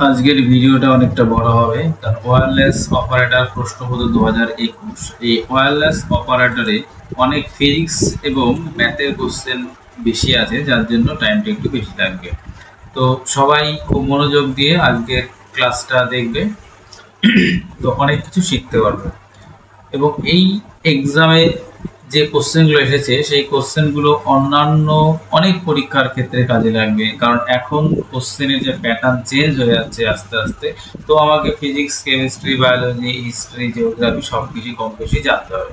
আজকের ভিডিওটা অনেকটা বড় হবে, কারণ ওয়্যারলেস অপারেটর প্রশ্নপত্র 2021 এই ওয়্যারলেস অপারেটরে অনেক ফিজিক্স এবং ম্যাথের কোশ্চেন বেশি আছে, যার জন্য টাইমটা একটু বেশি লাগবে। তো সবাই খুব মনোযোগ দিয়ে আজকের ক্লাসটা দেখবে, তো অনেক কিছু শিখতে পারবে। এবং এই এক্সামে যে কোশ্চেনগুলো এসেছে সেই কোশ্চেনগুলো অন্যান্য অনেক পরীক্ষার ক্ষেত্রে কাজে লাগবে, কারণ এখন কোশ্চেনের যে প্যাটার্ন চেঞ্জ হয়ে যাচ্ছে আস্তে আস্তে। তো আমাকে physics, chemistry, biology, history, geography সব কিছু কম বেশি জানতে হবে।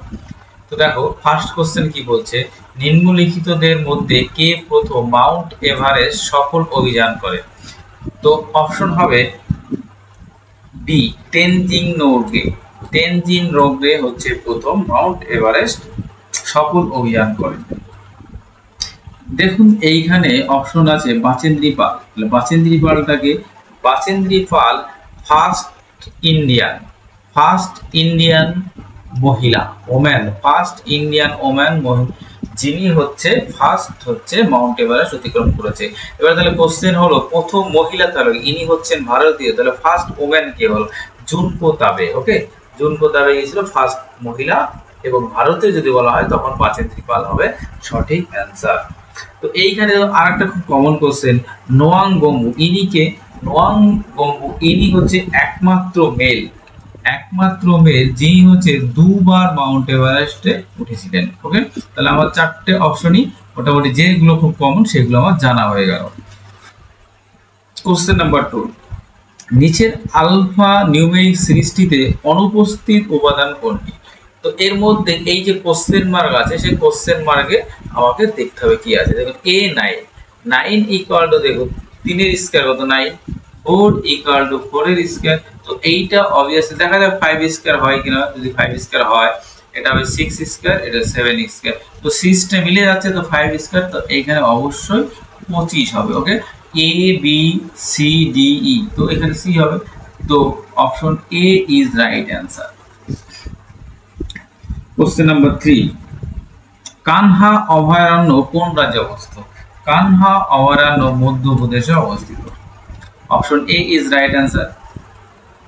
তো দেখো, ফার্স্ট কোশ্চেন কি বলছে, নিম্নলিখিতদের মধ্যে কে প্রথম মাউন্ট এভারেস্ট সফল অভিযান করে? তো অপশন হবে বি, তেনজিং নোরগে। তেনজিং নোরগে হচ্ছে প্রথম মাউন্ট এভারেস্ট সফল অভিযান করে। দেখুন এইখানে অপশন আছে বাচেন্দ্রী পাল। বাচেন্দ্রী পালটাকে, বাচেন্দ্রী পাল ফার্স্ট ইন্ডিয়ান মহিলা, ওম্যান, ফার্স্ট ইন্ডিয়ান ওম্যান, যিনি ফার্স্ট মাউন্ট এভারেস্ট অতিক্রম করেছে। এবার তাহলে কোশ্চেন হলো প্রথম মহিলা, তাহলে ইনি হচ্ছেন ভারতীয়, তাহলে ফার্স্ট ওম্যান কে হল? জুনকো তাবে। ওকে, জুনকো তাবে ছিল ফার্স্ট মহিলা, এবং ভারতে যদি বলা হয় তখন বাচেন্দ্রী পাল হবে সঠিক অ্যান্সার। তো এইখানে আর একটা খুব কমন কোশ্চেন, নোয়াং গম্বু ইনিকে, নোয়াং গম্বু ইনি হচ্ছে একমাত্র মেল যিনি হচ্ছে দুবার মাউন্ট এভারেস্টে উঠেছিলেন। ওকে, তাহলে আমার চারটে অপশনই মোটামুটি যেগুলো খুব কমন সেগুলো আমার জানা হয়ে গেল। কোশ্চেন নাম্বার 2, নিচের আলফা নিউমেরিক সিরিজটিতে অনুপস্থিত উপাদান কোনটি? তো এর মধ্যে এই যে কোশ্চেন মার্ক আছে, সেই কোশ্চেন মার্কে আমাকে দেখতে হবে কি আছে। দেখুন A9, 9 ইকুয়াল টু, দেখুন 3 এর স্কয়ার কত? 9। 4 ইকুয়াল টু 4 এর স্কয়ার, তো এইটা অবভিয়াসলি দেখা যায় 5 স্কয়ার হয় কিনা। যদি 5 স্কয়ার হয়, এটা হবে 6 স্কয়ার, এটা 7 স্কয়ার, তো 6টা মিলে যাচ্ছে, তো 5 স্কয়ার, তো এইখানে অবশ্যই 25 হবে। ওকে, A B C D E, তো এখানে C হবে, তো option A is right answer. Question number 3, Kanha অভয়ারণ্য কোন রাজ্যে অবস্থিত? কানহা অভয়ারণ্য মধ্যপ্রদেশে অবস্থিত। Option A is right answer.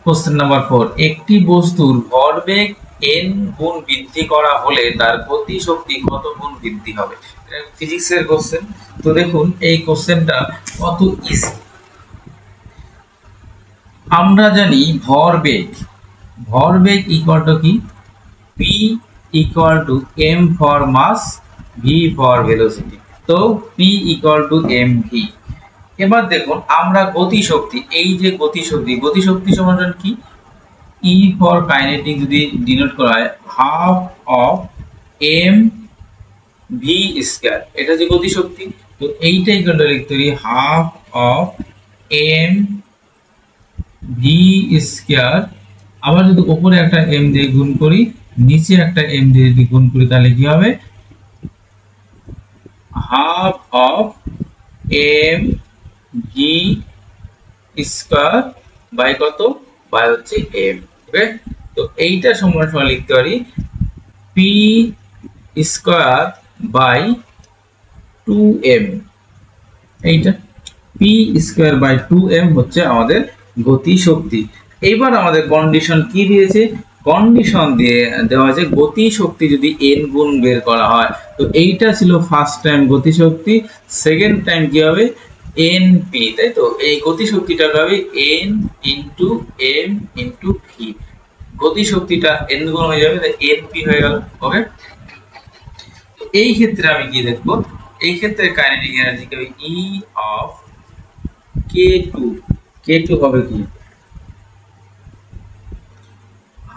Question number 4, একটি বস্তুর ভরবেগ n গুণ বৃদ্ধি করা হলে তার গতিশক্তি কত গুণ বৃদ্ধি হবে? এটা ফিজিক্সের কোশ্চেন। তো দেখুন এই কোশ্চেনটা কত ইজি। আমরা জানি ভরবেগ ইকুয়াল টু কি? p equal to m for mass, v for velocity, তো p equal to mv। এবার দেখুন আমরা গতিশক্তি, এই যে গতিশক্তি সমান কি? e for kinetic যদি ডিনোট করা হয় half of m v square, এটা যে গতিশক্তি, তো এইটাই কিন্তু লিখতে পারি half of m v square. আবার যদি উপরে একটা m দিয়ে গুণ করি, নিচে একটা m দিয়ে যদি গুণ করি, তাহলে কি হবে? Half of m v square by কত? বাই হচ্ছে m। ওকে, তো এইটা সমান সমান লিখতে পারি p স্কয়ার বাই 2m। এইটা p স্কয়ার বাই 2m হচ্ছে আমাদের গতিশক্তি। এবার আমাদের কন্ডিশন কি দিয়েছে? কন্ডিশন দিয়ে দেওয়া আছে গতিশক্তি যদি n গুণ বের করা হয়, তো এইটা ছিল ফার্স্ট টাইম গতিশক্তি, সেকেন্ড টাইম কি হবে? np, তাই তো? এই গতিশক্তিটা হবে n into m into v, গতিশক্তিটা n গুণ হয়ে যাবে, তাই np হয়ে গেল। ওকে, এই ক্ষেত্রে আমি কি দেখব? এই ক্ষেত্রে কাইনেটিক এনার্জি হবে e অফ k2 হবে কি?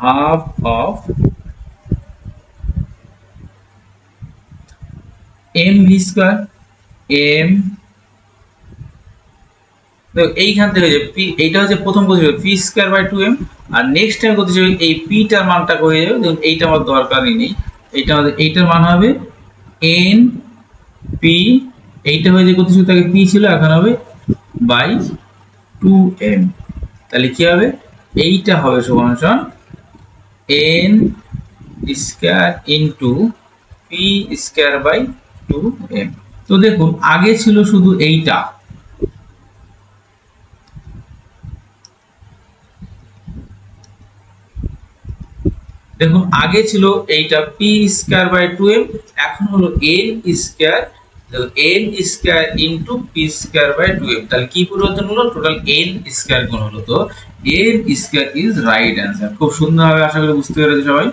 Half of mv square m, তো এইখান থেকে যে p, এইটা হচ্ছে প্রথম গতিশক্তি p স্কয়ার বাই 2m, আর নেক্সট টাইম গতিশক্তি এই p টার মানটা হয়ে যাবে, দেখুন এইটা আমার দরকারই নেই, এইটা আমাদের এইটার মান হবে n p, এইটা হয়ে যে গতিশক্তি আগে p ছিল, এখন হবে বাই 2m, তাহলে কি হবে? এইটা হবে সমান সমান n square into p square by 2m। তো দেখুন আগে ছিল শুধু এইটা, দেখুন আগে ছিল এইটা পি স্কয়ার বাই 2m, এখন হলো n square, n square into P square by 2m। তাহলে কি পরিবর্তন হলো? টোটাল n স্কয়ার গুণ হলো। তো n square is right answer. খুব সুন্দরভাবে আশা করি বুঝতে পেরেছে সবাই।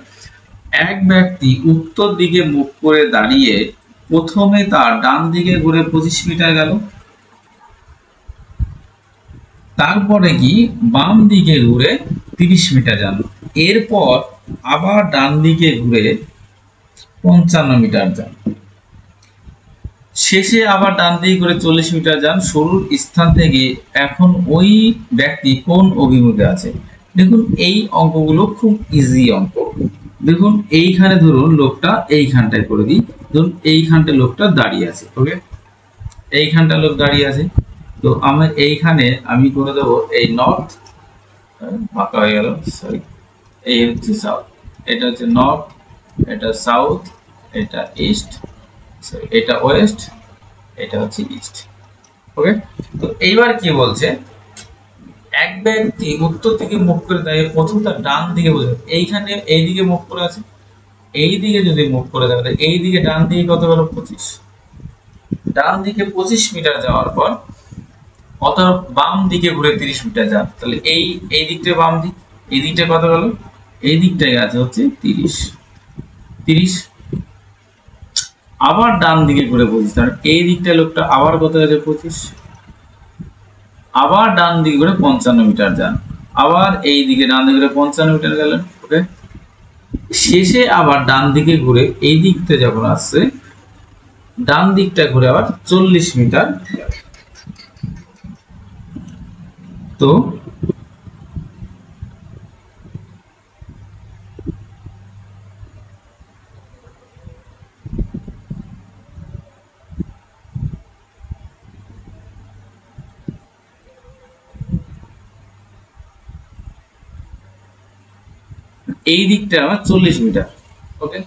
এক ব্যক্তি উত্তর দিকে মুখ করে দাঁড়িয়ে প্রথমে তার ডান দিকে ঘুরে 25 মিটার গেল, তারপরে কি বাম দিকে ঘুরে 30 মিটার যান, এরপর আবার ডান দিকে ঘুরে 55 মিটার যান, শেষে আবার ডান দিকে ঘুরে 40 মিটার যান। শুরুর স্থান থেকে এখন ওই ব্যক্তি কোন অভিমুখে আছে? দেখুন এই অঙ্কগুলো খুব ইজি অঙ্ক। দেখুন এইখানে ধরুন লোকটা এইখানটায় করে দিই, ধরুন এইখানটা লোকটা দাঁড়িয়ে আছে, ওকে, এইখানটা লোক দাঁড়িয়ে আছে। তো আমরা এইখানে আমি করে দেবো এই নর্থ, ফাঁকা হয়ে গেল, সরি, এই হচ্ছে সাউথ, এটা হচ্ছে নর্থ, এটা সাউথ, এটা ইস্ট, সরি এটা ওয়েস্ট, এটা হচ্ছে ইস্ট, ওকে। তো এইবার কি বলছে, এক ব্যক্তি উত্তর দিকে মুখ করে দাঁড়িয়ে প্রথম তার ডান দিকে বসে, এইখানে এইদিকে মুখ করে আছে, এই দিকে যদি মুখ করে থাকে এই দিকে ডান দিকে কত গেল 25, ডান দিকে 25 মিটার যাওয়ার পর অথবা বাম দিকে ঘুরে 30 মিটার যান, তাহলে এই দিকটা বাম দিক, এই দিকটা কত গেল, এই দিকটায় আছে হচ্ছে 30, আবার ডান দিকে ঘুরে 25, তাহলে এই দিকটা লোকটা আবার কত গেছে 25, আবার ডান দিকে ঘুরে 55 মিটার যান, আবার এই দিকে ডান দিকে ঘুরে 55 মিটার গেলেন, ওকে। শেষে আবার ডান দিকে ঘুরে এই দিকটা যখন আসছে ডান দিকটা ঘুরে আবার 40 মিটার। তো এই দিকটা আমার 40 মিটার, ওকে,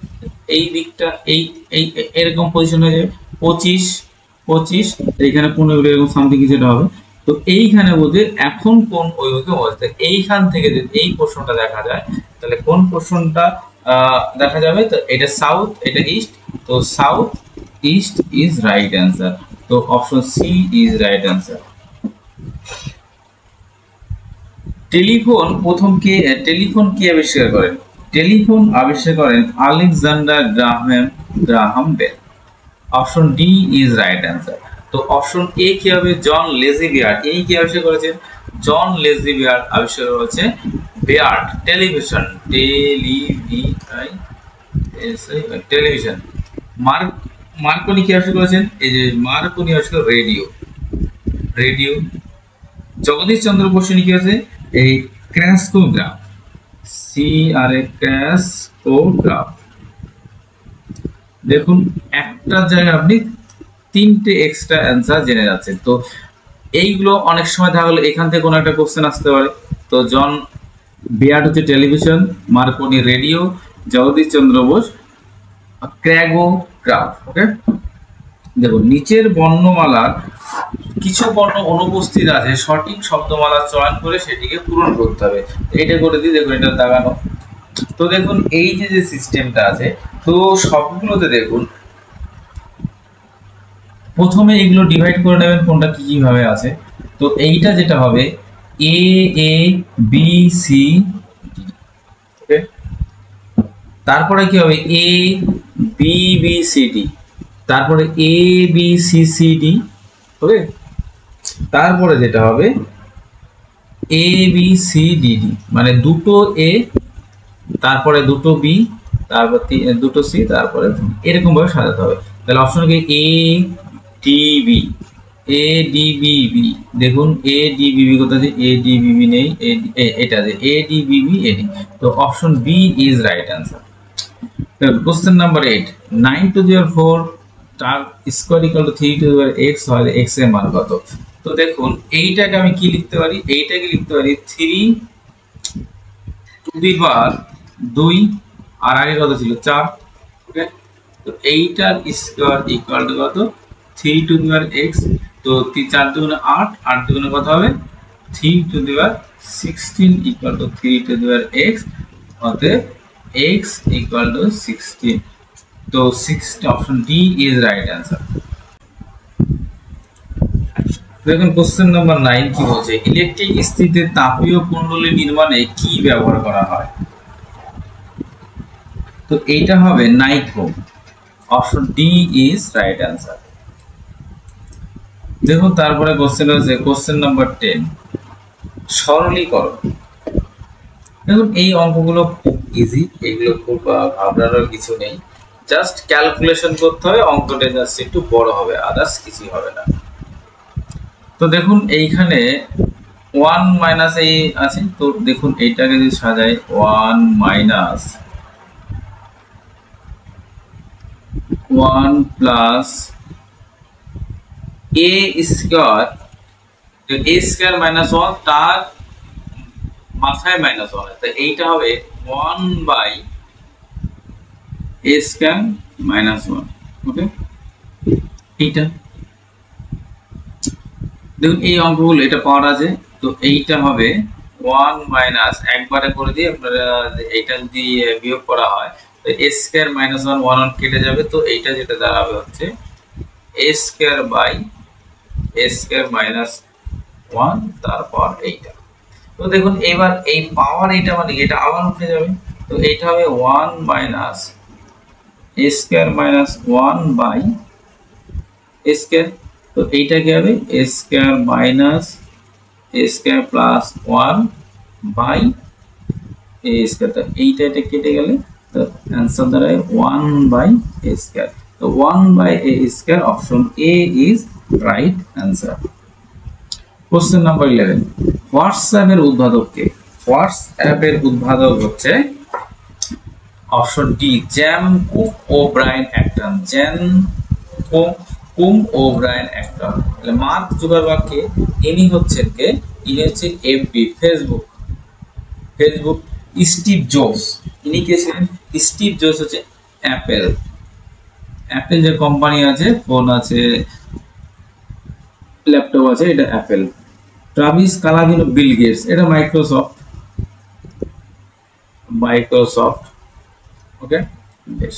এই দিকটা এই এই এরকম পজিশন হয়ে যাবে 25, এইখানে 15 এরকম সামথিং কিছু হবে। তো এইখানে বলতে এখন কোন অভিমুখে অবস্থা, এইখান থেকে যদি এই পোর্শনটা দেখা যায় তাহলে কোন পোর্শনটা দেখা যাবে, তো এটা সাউথ, এটা ইস্ট, তো south east is right answer. তো option C is right answer. Telephone কে আবিষ্কার করেন? টেলিফোন আবিষ্কার করেন Alexander Graham Bell. Option D is right answer. তো অপশন এ কি হবে? John Logie Baird. ইনি কি আবিষ্কার করেছেন? জন লেজি বেয়ার্ড আবিষ্কার করেছে বেয়ার্ড টেলিভিশন, টেলিভিশন। মার্কনি কি আবিষ্কার করেছেন? এই যে মার্কনি আবিষ্কার রেডিও। জগদীশ চন্দ্র বসু কি আছে? এই ক্র্যাস্কোগ্রাফ, ক্র্যাস্কোগ্রাফ। দেখুন একটা জায়গায় আপনি 3টে এক্সট্রা অ্যান্সার জেনে যাচ্ছেন। তো এইগুলো অনেক সময় দেখা গেলো এখান থেকে কোনো একটা কোশ্চেন আসতে পারে। তো জন বেয়ার্ড হচ্ছে television, Marconi radio, Jagadish Chandra Bose ক্র্যাগোগ্রাফ, ওকে। দেখুন নিচের বর্ণমালার কিছু বর্ণ অনুপস্থিত আছে, সঠিক শব্দমালা চয়ন করে সেটিকে পূরণ করতে হবে। এটা করে দিই, দেখুন এটা দাগানো। তো দেখুন এই যে সিস্টেমটা আছে, তো সবগুলোতে দেখুন প্রথমে এগুলো ডিভাইড করে নেবেন কোনটা কি কিভাবে আছে। তো এইটা যেটা হবে এ এ বি সি, ওকে, তারপরে কি হবে A B B C D, তারপরে A B C C D, ওকে, তারপরে যেটা হবে A B C D D, মানে দুটো এ, তারপরে দুটো বি, তারপর দুটো সি, তারপরে এরকম ভাবে সাজাতে হবে। তাহলে অপশন কি A D B, A D B B. দেখুন এ ডি বি বি কোথায় আছে? এ ডি বি বি নেই, এটা আছে A D B B A D. তো option B is right answer. Question number 8, 9 to the power 4 তার square equal to 3 to the power x হয়, x এর মান কত? তো দেখুন এইটাকে আমি কি লিখতে পারি? এইটাকে লিখতে পারি 3 টু দি পাওয়ার 2, আর আগে কত ছিল 4, ওকে। তো এইটার স্কয়ার ইকুয়াল টু কত? 3 টু দি পাওয়ার x। তো 4 দুগুণে 8, 8 দুগুণে কত হবে? 3 to the power 16 equal to 3 to the power x। অতএব x equal to 16. তো 60 option D is right answer. দেখুন কোশ্চেন নাম্বার 9 কি বলছে, ইলেকট্রিক স্থিতিতে তাপীয় কুণ্ডলী নির্মাণে কি ব্যবহার করা হয়? তো এইটা হবে nichrome, option D is right answer. দেখুন তারপরে কোশ্চেন হচ্ছে কোশ্চেন নাম্বার 10, সরলীকরণ। দেখুন এই অঙ্কগুলো খুব ইজি, এগুলো খুব ভাবনার কিছু নেই, জাস্ট ক্যালকুলেশন করতে হবে, অঙ্কটা জাস্ট একটু বড় হবে, আদার্স কিছুই হবে না। তো দেখুন এইখানে 1 মাইনাস এই আছে, তো দেখুন এইটাকে যদি সাজাই 1 minus 1 plus a square, a square minus 1 তার মাথায় মাইনাস 1, তো এইটা হবে 1 বাই a স্কয়ার মাইনাস 1। ওকে, এইটা দেখুন এই অঙ্কগুলো এটা পাওয়ার আছে, তো এইটা হবে 1 মাইনাস একবারে করে দিয়ে আপনারা এইটা যদি বিয়োগ করা হয় তো a স্কয়ার মাইনাস 1 1 কেটে যাবে, তো এইটা যেটা দাঁড়াবে হচ্ছে a square by a square minus 1 তারপর এইটা। তো দেখুন এবার এই পাওয়ার এইটা মানে এটা আবার উঠে যাবে, তো এইটা হবে 1 minus a square minus 1 by a square, তো এইটা কি হবে a square minus a square plus 1 by a square, তো এইটা এটা কেটে গেলে তো অ্যানসার দাঁড়ায় 1 বাই a স্কয়ার। তো 1 by a square option A is right answer. Question number 11, হোয়াটসঅ্যাপের উদ্ভাবক কে? হোয়াটসঅ্যাপের উদ্ভাবক হচ্ছে option D Jan Koum O'Brien Acton, Jan Koum O'Brien Acton. তাহলে মার্ক জুকারবার্গকে ইনি হচ্ছেন কে? ইনি হচ্ছেন এফবি, ফেসবুক। স্টিভ জবস, ইনি কে ছিলেন? স্টিভ জবস হচ্ছে অ্যাপেল, অ্যাপেল যে কোম্পানি আছে, ফোন আছে, ল্যাপটপ আছে, এটা অ্যাপেল। ট্রাভিস কালাভিনো বিল গেটস, এটা মাইক্রোসফট। ওকে, বেশ।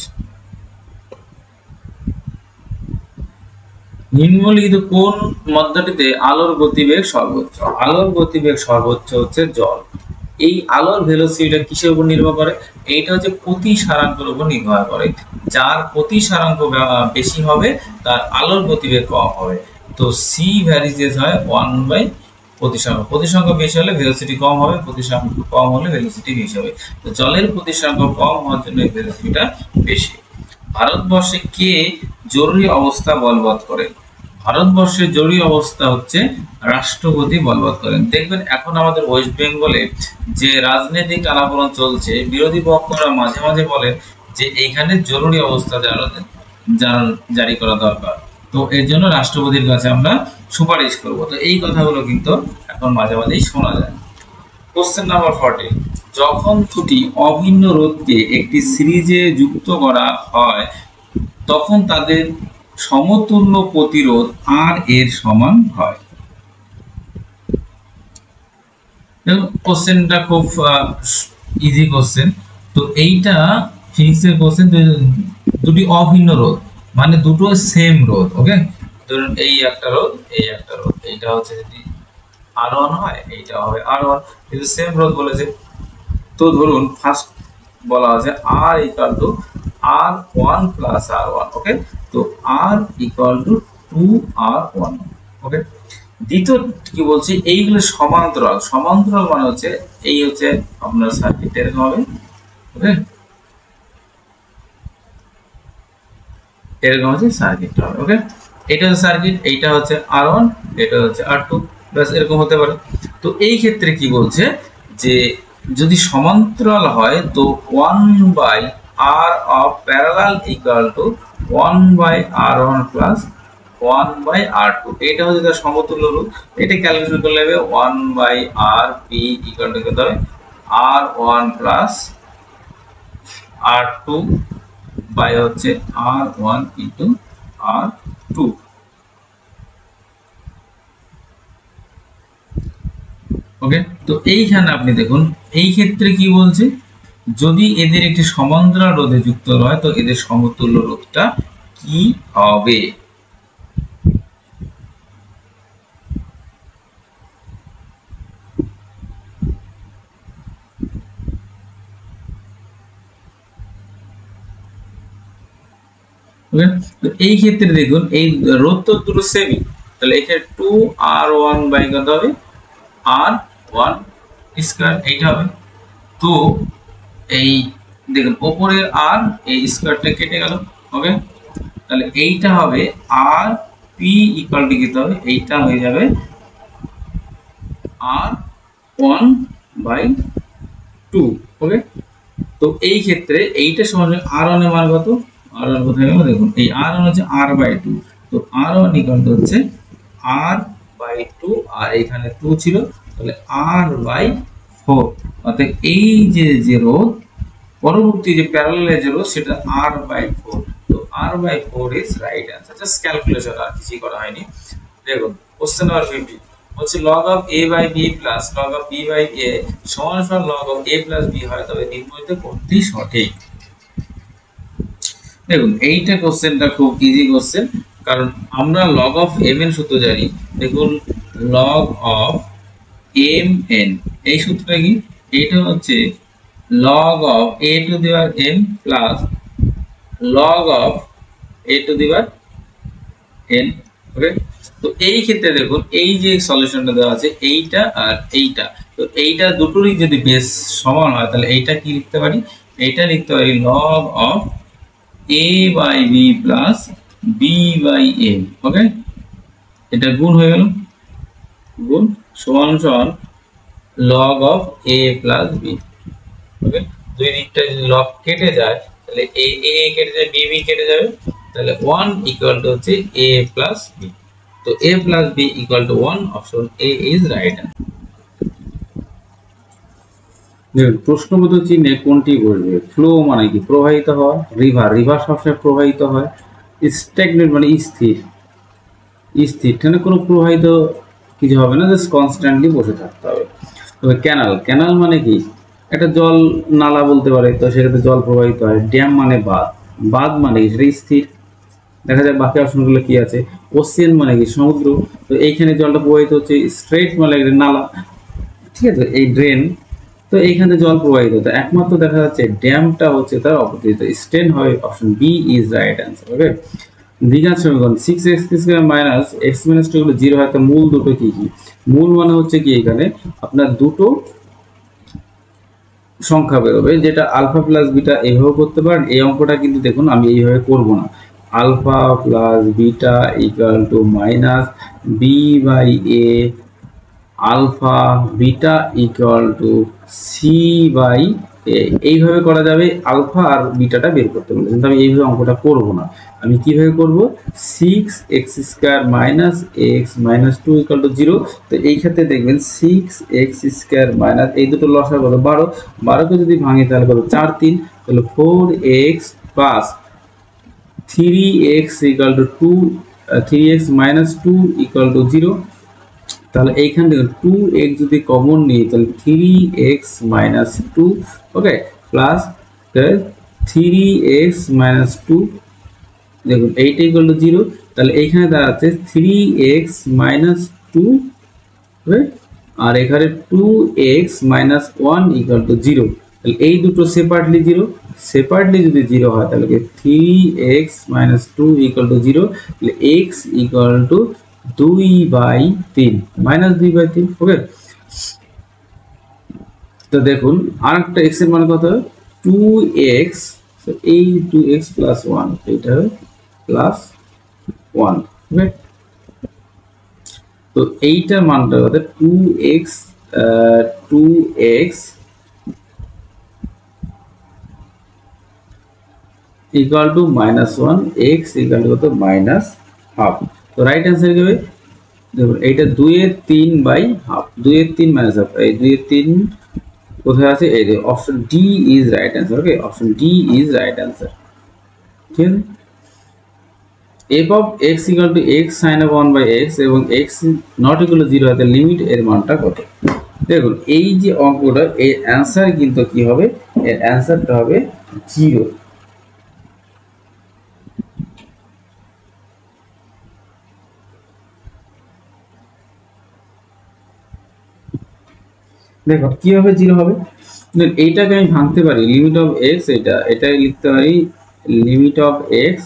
নিম্নলিখিত কোন মাধ্যমটিতে আলোর গতিবেগ সর্বোচ্চ? আলোর গতিবেগ সর্বোচ্চ হচ্ছে জল। এই আলোর ভেলোসিটিটা কিসের উপর নির্ভর করে? এইটা হচ্ছে প্রতিসারাঙ্কের উপর নির্ভর করে, যার প্রতিসারাঙ্ক বেশি হবে তার আলোর গতিবেগ কম হবে। তো সি ভ্যারিজেস হয় 1 বাই প্রতিসারাঙ্ক, প্রতিসারাঙ্ক বেশি হলে ভেলোসিটি কম হবে, প্রতিসারাঙ্ক কম হলে ভেলোসিটি বেশি হবে। তো জলের প্রতিসারাঙ্ক কম হওয়ার জন্য ভেলোসিটিটা বেশি। ভারতবর্ষে কে জরুরি অবস্থা বলবৎ করে? ভারতবর্ষের জরুরি অবস্থা হচ্ছে রাষ্ট্রপতি বলবৎ করেন। দেখবেন এখন আমাদের ওয়েস্ট বেঙ্গলে যে রাজনৈতিক টানাপোড়েন চলছে, বিরোধী পক্ষরা মাঝে মাঝে বলে যে এইখানে জরুরি অবস্থা জারি করা দরকার, তো এর জন্য রাষ্ট্রপতির কাছে আমরা সুপারিশ করব। তো এই কথাগুলো কিন্তু এখন মাঝে মাঝেই শোনা যায়। কোশ্চেন নাম্বার 40, যখন দুটি অভিন্ন রোধকে একটি সিরিজে যুক্ত করা হয় তখন তাদের সমতুল্য প্রতিরোধ আর এর সমান হয়। কোশ্চেনটা খুব ইজি কোশ্চেন। তো এইটা ফিজিক্সের কোশ্চেন, দুটি অভিন্ন রোধ মানে দুটো সেম রোধ। ওকে, ধরুন এই একটা রোধ, এই একটা রোধ, এইটা হচ্ছে যদি R1 হয়, এইটা হবে R1, কিন্তু সেম রোধ বলেছে। তো ধরুন ফার্স্ট বলা আছে R equal to R1 plus R1। ওকে, তো R ইকুয়াল টু 2R1। ওকে, দ্বিতীয় কি বলছি, এইগুলো সমান্তরাল। সমান্তরাল মানে হচ্ছে এই হচ্ছে আপনার সার্কিট এরকম হবে। ওকে, এরকম হচ্ছে সার্কিটটা হবে। ওকে, এটা হচ্ছে সার্কিট, এইটা হচ্ছে R1, এটা হচ্ছে R2, ব্যাস এরকম হতে পারে। তো এই ক্ষেত্রে কি বলছে যে যদি সমান্তরাল হয় তো 1 by R of parallel equal to 1 by R1 plus 1 by R2, এটা হচ্ছে তার সমতুল্য রূপ। এটা ক্যালকুলেশন করলে হবে 1 বাই RP ইকুয়াল টু কত হবে R1 প্লাস R2 বাই হচ্ছে R1 ইনটু R2। ওকে, তো এইখানে আপনি দেখুন এই ক্ষেত্রে কি বলছে যদি এদের একটি সমান্তরাল রোধে যুক্ত হয় তো এদের সমতুল্য রোধটা কি হবে? তো এই ক্ষেত্রে দেখুন এই রোধ তো দুটো সেমই, তাহলে এখানে 2r1 বাই কত হবে r1 স্কয়ার এইটা হবে। তো এই দেখুন উপরের r এই স্কয়ারটা কেটে গেল, ওকে, তাহলে এইটা হবে r p ইকুয়াল টু কত হবে, এইটা হয়ে যাবে r1 বাই 2, ওকে। তো এই ক্ষেত্রে এইটা সমান r1 এর মান কত, r1 কোথায় গেল দেখুন, এই r1 হচ্ছে r বাই 2, তো r1 ইকুয়াল টু হচ্ছে r বাই 2 আর এখানে 2 ছিল, তাহলে r বাই 4, অর্থাৎ এই যে রোধ পরবর্তী যে প্যারালাল যে রোধ সেটা r বাই 4, তো r by 4 is right answer. Just calculation, আর কিছু করা হয়নি। দেখুন কোশ্চেন নাম্বার 50 হচ্ছে log of a by b plus log of b by a সমান সমান log of a plus b হয়, তবে নিম্নলিখিত কোনটি সঠিক? দেখুন এইটা কোশ্চেনটা খুব ইজি কোশ্চেন, কারণ আমরা log of mn সূত্র জানি। দেখুন log of mn এই সূত্রটা কি, এইটা হচ্ছে log of a to the power m plus log of a to the power n, ওকে। তো এই ক্ষেত্রে দেখুন এই যে সলিউশনটা দেওয়া আছে এইটা আর এইটা, তো এইটা দুটোরই যদি বেস সমান হয় তাহলে এইটা কি লিখতে পারি, এইটা লিখতে পারি log of a by b plus b by a, ওকে। এটা গুণ হয়ে গেল, গুণ সমান সমান log of a plus b, ওকে। দুই দিকটা যদি log কেটে যায় তাহলে a কেটে যায়, b কেটে যাবে, তাহলে 1 ইকুয়াল টু হচ্ছে a plus b, তো a plus b equal to 1, option a is right answer. দেখুন প্রশ্নবোধক চিহ্নে কোনটি বসবে? ফ্লো মানে কি, প্রবাহিত হওয়া, রিভার সবসময় প্রবাহিত হয়, স্ট্যাগনেট মানে স্থির, এখানে কোনো প্রবাহিত কিছু হবে না, জাস্ট কনস্ট্যান্টলি বসে থাকতে হবে। তবে ক্যানাল মানে কি, একটা জল নালা বলতে পারে, তো সেক্ষেত্রে জল প্রবাহিত হয়। ড্যাম মানে বাঁধ মানে কি, সেটা স্থির। দেখা যায় বাকি অপশনগুলো কি আছে, ওশিয়ান মানে কি সমুদ্র, তো এইখানে জলটা প্রবাহিত হচ্ছে, স্ট্রেট মানে নালা, ঠিক আছে, এই ড্রেন, তো এইখানে জল প্রবাহিত হতো, একমাত্র দেখা যাচ্ছে ড্যামটা হচ্ছে তার অপোজিট, স্টেন হয়, option B is right answer, okay. দ্বিঘাত সমীকরণ 6x² মাইনাস x মাইনাস 2 হলো 0 হয়, তো মূল দুটো কি কি, মূল মানে হচ্ছে কি এখানে আপনার দুটো সংখ্যা বেরোবে, যেটা আলফা প্লাস বিটা এইভাবে করতে পারেন। এই অঙ্কটা কিন্তু দেখুন আমি এইভাবে করব না, alpha plus beta equal to minus b by a alpha beta equal to c by a, এইভাবে করা যাবে আলফা আর বিটাটা বের করতে বলে, কিন্তু আমি এইভাবে অঙ্কটা করব না। আমি কিভাবে করব, 6x² minus x minus 2 equal to 0, তো এই ক্ষেত্রে দেখবেন 6x² মাইনাস এই দুটো লসাগু কত 12, 12কে যদি ভাঙি তাহলে কত 4 3, তাহলে 4x plus 3x equal to 2, 3x minus 2 equal to 0, তাহলে এইখান থেকে 2x যদি কমন নিই তাহলে 3x মাইনাস 2, ওকে, প্লাস 3x মাইনাস 2, দেখুন এইটা ইকুয়াল টু 0, তাহলে এইখানে দাঁড়াচ্ছে 3x মাইনাস 2, ওকে, আর এখানে 2x মাইনাস 1 ইকুয়াল টু 0, তাহলে এই দুটো সেপারেটলি 0, সেপারেটলি যদি 0 হয় তাহলে 3x মাইনাস 2 ইকুয়াল টু 0, তাহলে x ইকুয়াল টু 2/3 মাইনাস 2/3, ওকে। তো দেখুন আরেকটা x এর মান কত হবে 2x, তো এই 2x প্লাস 1 এটা হবে প্লাস 1, ওকে। তো এইটার মানটা কত 2x equal to minus 1, x equal to কত মাইনাস হাফ, তো রাইট অ্যান্সার কি হবে, দেখুন এইটা 2/3 বাই হাফ, 2/3 মাইনাস হাফ, এই 2/3 কোথায় আছে, এই যে option D is right answer, okay, option D is right answer, ঠিক আছে। f of x equal to x sin of 1 by x এবং x not equal to 0 হয়, লিমিট এর মানটা কত, দেখুন এই যে অঙ্কটা এর অ্যান্সার কিন্তু কি হবে, এর অ্যান্সারটা হবে 0। দেখো কিভাবে 0 হবে, এইটাকে আমি ভাঙতে পারি লিমিট অফ এক্স, এটাই লিখতে পারি limit of x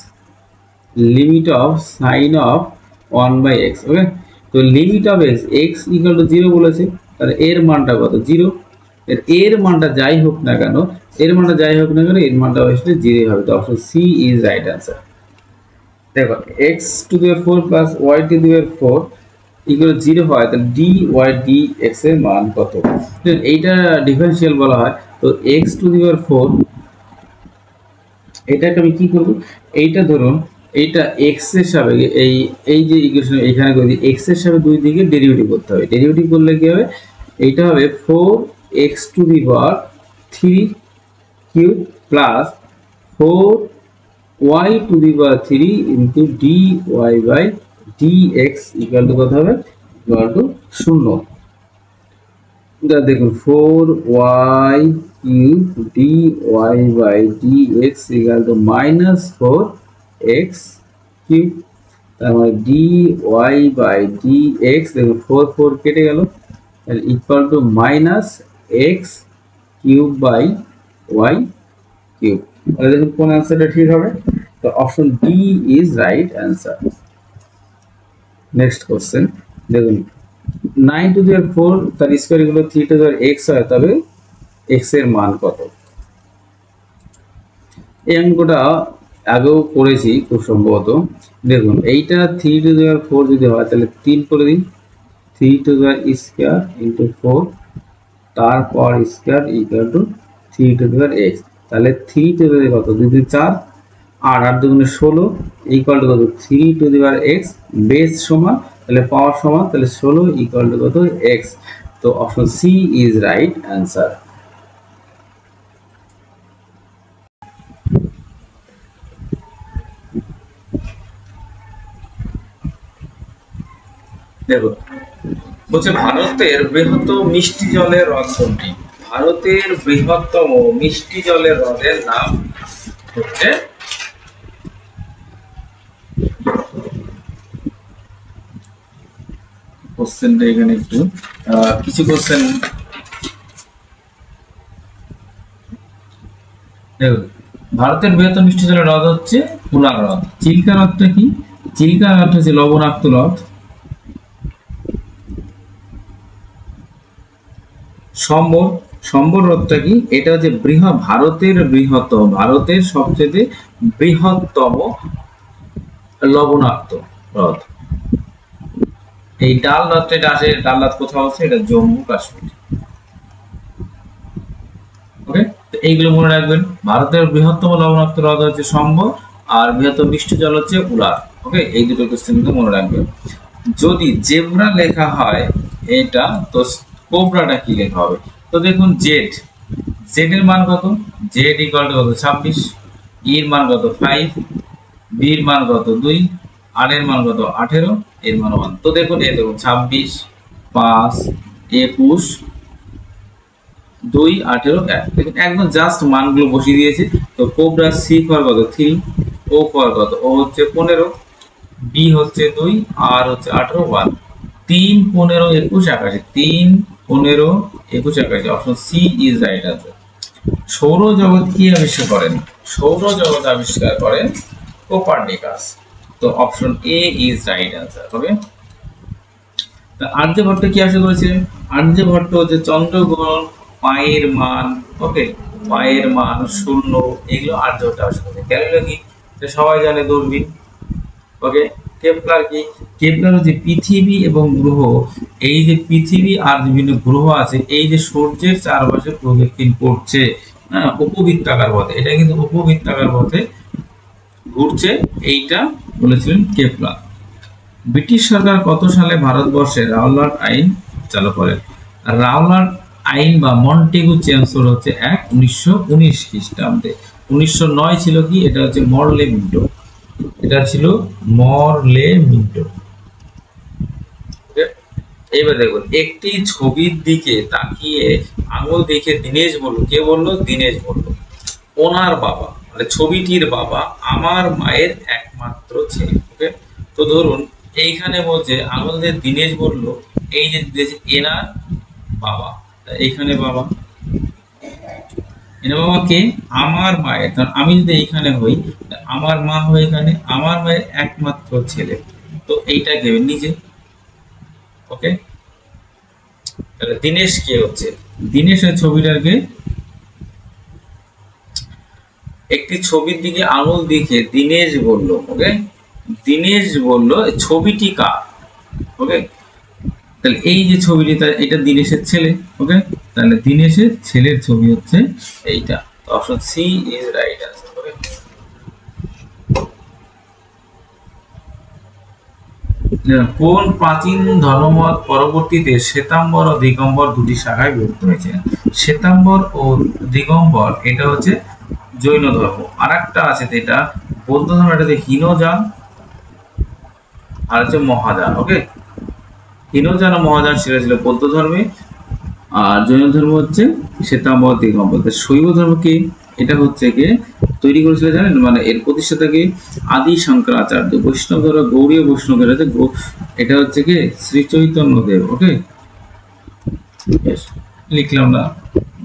limit of sign of 1/x। ওকে, তো limit of x x equal to 0 বলেছে, তাহলে এর মানটা কত 0। এর মানটা যাই হোক না কেন, এর মানটা আসলে 0 হবে। তো option C is right answer. দেখো x to the power 4 plus y to the power 4 equal 0 হয়, তাহলে ডি ওয়াই ডি এক্স এর মান কত? এইটা ডিফারেনশিয়াল বলা হয়। তো এক্স টু দি পাওয়ার 4 এটাকে আমি কি করব, এইটা ধরুন এইটা এক্স এর সাপেক্ষে এই যে ইকুয়েশন এখানে করে দিই, এক্স এর সাপেক্ষে দুই দিকে ডেরিভেটিভ করতে হবে। ডেরিভেটিভ করলে কি হবে, এইটা হবে 4x to the power 3 cube plus 4y to the power 3 into dy by dx equal to কত হবে, ইকুয়াল টু 0। দেখুন 4y cube dy by dx equal to minus 4x cube, তার মানে dy বাই dx দেখুন 4 4 কেটে গেল, equal to minus x cube by y cube. তাহলে দেখুন কোন অ্যান্সারটা ঠিক হবে, তো option D is right answer. Next question দেখুন 9 টু দি পাওয়ার 4 তার স্কয়ার গুলো 3 টু দি পাওয়ার x হয়, তবে x এর মান কত? এই অঙ্কটা আগেও করেছি খুব সম্ভবত। দেখুন এইটা 3 টু দি পাওয়ার 4 যদি হয় তাহলে 3 করে দিন, 3 to the power square into 4 তারপর square equal to 3 to the power x, তাহলে 3 টু দি পাওয়ার কত 2 2 4 আর 8 দুগুণে 16 ইকুয়াল টু কত 3 to the power x base সমান, তাহলে পাওয়ার সমান, তাহলে 16 ইকুয়াল টু কত x। তো option C is right answer. দেখো বলছে ভারতের বৃহত্তম মিষ্টি জলের হ্রদ কোনটি? ভারতের বৃহত্তম মিষ্টি জলের হ্রদের নাম হচ্ছে, কোশ্চেনটা এখানে একটু কিছু কোশ্চেন দেখুন। ভারতের বৃহত্তম মিষ্টি জলের হ্রদ হচ্ছে উনার হ্রদ। চিল্কা হ্রদটা কি? চিল্কা হ্রদ হচ্ছে লবণাক্ত হ্রদ। সম্বর হ্রদটা কি? এটা হচ্ছে ভারতের সবচেয়ে বৃহত্তম লবণাক্ত হ্রদ। এই ডাল হ্রদটা এটা আসে, ডাল হ্রদ কোথাও আছে, এটা জম্মু কাশ্মীর। ওকে, তো এইগুলো মনে রাখবেন। ভারতের বৃহত্তম লবণাক্ত হ্রদ হচ্ছে সম্বর, আর বৃহত্তম মিষ্টি জল হচ্ছে উলার। ওকে, এই দুটো কোশ্চেন কিন্তু মনে রাখবেন। যদি জেব্রা লেখা হয় এটা, তো কোবরাটা কি লেখা হবে? তো দেখুন জেড এর মান কত? জেড ইকুয়াল টু কত 26, এর মান কত 5, বি এর মান কত 2, আর এর মান কত 18, এর মান 1। তো দেখুন এই দেখুন 26 5 21 2 18 1, দেখুন একদম জাস্ট মানগুলো বসিয়ে দিয়েছে। তো কোবরা সি ফর কত 3, ও ফর কত, ও হচ্ছে 15, বি হচ্ছে 2, আর হচ্ছে 18 1, 3 15 21 81, 3 15 21 81, option C is right answer. সৌরজগৎ কি আবিষ্কার করেন? সৌরজগৎ আবিষ্কার করেন কোপারনিকাস। তো option A is right answer হবে। আর্যভট্ট কি আবিষ্কার করেছিলেন? আর্যভট্ট হচ্ছে চন্দ্রগ্রহণ, পায়ের মান, ওকে পায়ের মান শূন্য, এগুলো আর্যভট্ট আবিষ্কার করেছে। গ্যালিলিও কি? সবাই জানে দূরবীন। ওকে, কেপলার কি? কেপলার হচ্ছে পৃথিবী এবং গ্রহ, এই যে পৃথিবী আর বিভিন্ন গ্রহ আছে, এই যে সূর্যের চারপাশে প্রদক্ষিণ করছে, হ্যাঁ উপবৃত্তাকার পথে, এটা কিন্তু উপবৃত্তাকার পথে ঘুরছে, এইটা বলেছিলেন কেপলার। ব্রিটিশ সরকার কত সালে ভারতবর্ষে রাওলাট আইন চালু করেন? রাওলাট আইন বা মন্টেগু চেঞ্সর হচ্ছে 1919 খ্রিস্টাব্দে। 1909 ছিল কি? এটা হচ্ছে মরলে মিন্টো, এটা ছিল মরলে মিন্টো। এইবার দেখুন, একটি ছবির দিকে তাকিয়ে আঙুল দেখে দীনেশ বলল, কে বলল? দীনেশ বলল, ওনার বাবা মানে ছবিটির বাবা আমার মায়ের একমাত্র ছেলে। ওকে, তো ধরুন এইখানে বলছে আঙুল দিয়ে দীনেশ বলল, এই যে এনার বাবা, এইখানে বাবা, এনার বাবা কে? আমার মায়ের। কারণ আমি যদি এইখানে হই, আমার মা হয় এখানে, আমার মায়ের একমাত্র ছেলে, তো এইটা কে? নিজে। ওকে, তাহলে দীনেশ কে হচ্ছে? দীনেশের ছবিটাকে, একটি ছবির দিকে আঙুল দেখে দীনেশ বলল, ওকে, দীনেশ বলল ছবিটি কার? ওকে, তাহলে এই যে ছবিটি, এটা দীনেশের ছেলে। ওকে, তাহলে দীনেশের ছেলের ছবি হচ্ছে এইটা। Option C is right answer. Okay, কোন প্রাচীন ধর্মমত পরবর্তীতে শ্বেতাম্বর ও দিগম্বর দুটি শাখায় বিভক্ত হয়েছে? শ্বেতাম্বর ও দিগম্বর এটা হচ্ছে জৈন ধর্ম। আর একটা আছে যেটা বৌদ্ধ ধর্ম, এটা হচ্ছে হীনযান আর হচ্ছে মহাযান। ওকে, হীনযান ও মহাযান সেটা ছিল বৌদ্ধ ধর্মে, আর জৈন ধর্ম হচ্ছে শ্বেতাম্বর দিগম্বর। শৈব ধর্ম কি? এটা হচ্ছে কি তৈরি করেছিল জানেন? মানে এর প্রতিষ্ঠাতা কি? আদি শঙ্করাচার্য। বৈষ্ণব ধর্ম গৌড়ীয় বৈষ্ণব, এটা হচ্ছে কি শ্রী চৈতন্য দেব। ওকে, লিখলাম না,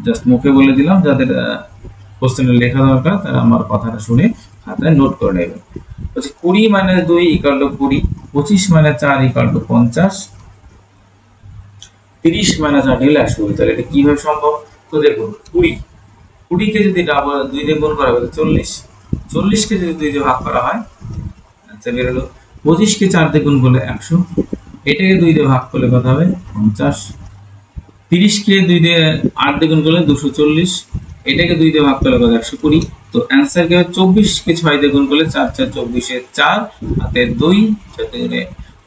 জাস্ট মুখে বলে দিলাম, যাদের কোশ্চেনে লেখা দরকার তারা আমার কথাটা শুনে খাতায় নোট করে নেবে। বলছি 20 - 2 = 20, 25 - 4 = 50, 30 - 8 হলে 120। তাহলে এটা কিভাবে সম্ভব? তো দেখুন 20 কে যদি 2 দিয়ে গুণ করা হয় 40, 40 কে যদি 2 দিয়ে ভাগ করা হয় আচ্ছা বেরোলো। 25 কে 4 দিয়ে গুণ করলে 100, এটাকে 2 দিয়ে ভাগ করলে কত হবে? 50। 30 কে 2 দিয়ে 8 দিয়ে গুণ করলে 240, এটাকে 2 দিয়ে ভাগ করলে কত? 120। তো অ্যান্সার কি হবে? 24 কে 6 দিয়ে গুণ করলে 4 4 24 এর 4 হাতে 2 4 দুগুণে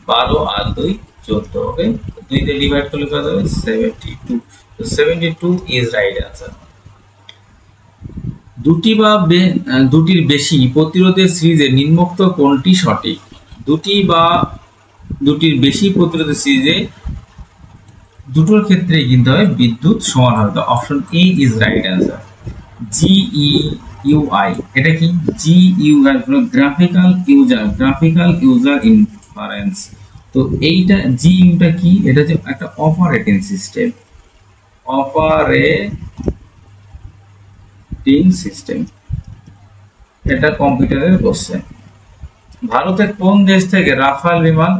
12 আর 2 14। ওকে, 2 দিয়ে ডিভাইড করলে কত হবে? 72। তো 72 ইজ রাইট অ্যান্সার। দুটির বেশি প্রতিরোধের সিরিজে নিম্নোক্ত কোনটি সঠিক? দুটির বেশি প্রতিরোধের সিরিজে দুটোর ক্ষেত্রে কিন্তু হয় বিদ্যুৎ সমান হবে। তো option A is right answer. GUI এটা কি? GUI graphical user inference. তো এইটা GUটা কি? এটা হচ্ছে একটা অপারেটিং সিস্টেম, এটা কম্পিউটারের কোশ্চেন। ভারতের কোন দেশ থেকে রাফাল বিমান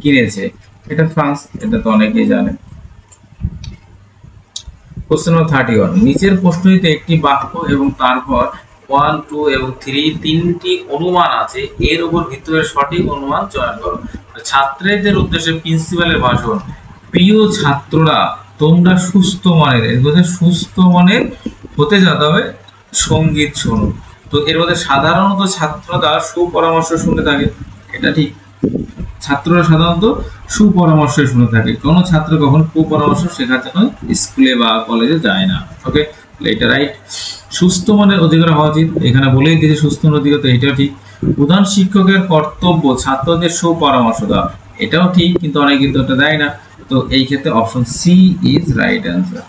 কিনেছে? এটা ফ্রান্স, এটা তো অনেকেই জানে। কোশ্চেন নম্বর 31, নিচের প্রশ্নটিতে একটি বাক্য এবং তারপর 1, 2 এবং 3 তিনটি অনুমান আছে, এর উপর ভিত্তি করে সঠিক অনুমান চয়ন করো। ছাত্রদের উদ্দেশ্যে প্রিন্সিপালের ভাষণ। প্রিয় ছাত্ররা, তোমরা সুস্থ মনের হতে যেতে হবে, সঙ্গীত শোনো। তো এর মধ্যে সাধারণত ছাত্ররা সুপরামর্শ শুনে থাকে, এটা ঠিক। ছাত্ররা সাধারণত সুপরামর্শ শুনে থাকে, কোনো ছাত্র কখন কুপরামর্শ শেখার জন্য স্কুলে বা কলেজে যায় না। ওকে, এটা রাইট। সুস্থ মনের অধিকার হওয়া উচিত, এখানে বলেই দিয়েছে সুস্থ মনের অধিকার, তো এটাও ঠিক। প্রধান শিক্ষকের কর্তব্য ছাত্রদের সুপরামর্শ দেওয়া, এটাও ঠিক, কিন্তু অনেক কিন্তু এটা দেয় না। তো এই ক্ষেত্রে option C is right answer.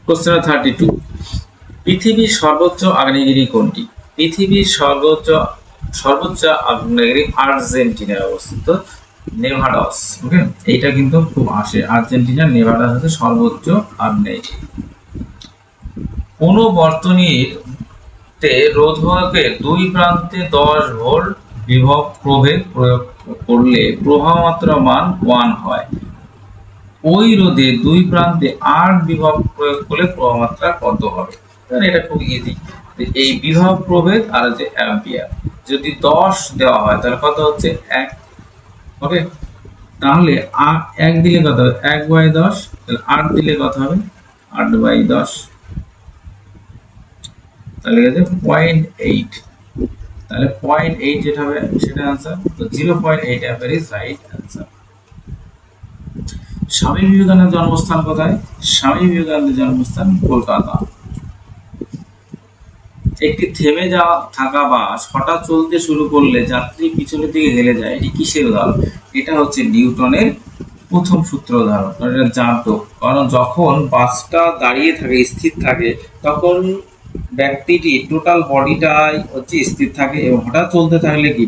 Question 32, পৃথিবীর সর্বোচ্চ আগ্নেয়গিরি কোনটি? পৃথিবীর সর্বোচ্চ আগ্নেয়গিরি আর্জেন্টিনায় অবস্থিত, নেভাডাস। ওকে, এইটা কিন্তু খুব আসে, আর্জেন্টিনা নেভাডাস হচ্ছে সর্বোচ্চ আগ্নেয়গিরি। কোন বর্তনীর রোধকের দুই প্রান্তে 10 ভোল্ট বিভব প্রভেদ প্রয়োগ করলে প্রবাহমাত্রা মান 1 হয়, ওই রোধে দুই প্রান্তে 8 বিভব প্রয়োগ করলে প্রবাহমাত্রা কত হবে? এটা খুব ইজি, এই বিভব প্রভেদ আর হচ্ছে অ্যাম্পিয়ার। যদি 10 দেওয়া হয় তাহলে কত হচ্ছে? 1। ওকে, তাহলে 1 দিলে কত হবে? 1/10। তাহলে 8 দিলে কত হবে? 8/10, তাহলে গেছে 0.8। তাহলে 0.8 যেটা হবে সেটা आंसर। তো 0.8 অ্যাম্পিয়ার ইজ রাইট आंसर। স্বামী বিবেকানন্দের জন্মস্থান কোথায়? স্বামী বিবেকানন্দের জন্মস্থান কলকাতা। একটি থেমে যাওয়া থাকা বাস হঠাৎ চলতে শুরু করলে যাত্রী পিছনের দিকে হেলে যায়, এটি কিসের উদাহরণ? এটা হচ্ছে নিউটনের প্রথম সূত্র উদাহরণ। এটা জানতো, কারণ যখন বাসটা দাঁড়িয়ে থাকে, স্থির থাকে, তখন ব্যক্তিটি টোটাল বডিটাই হচ্ছে স্থির থাকে, এবং হঠাৎ চলতে থাকলে কি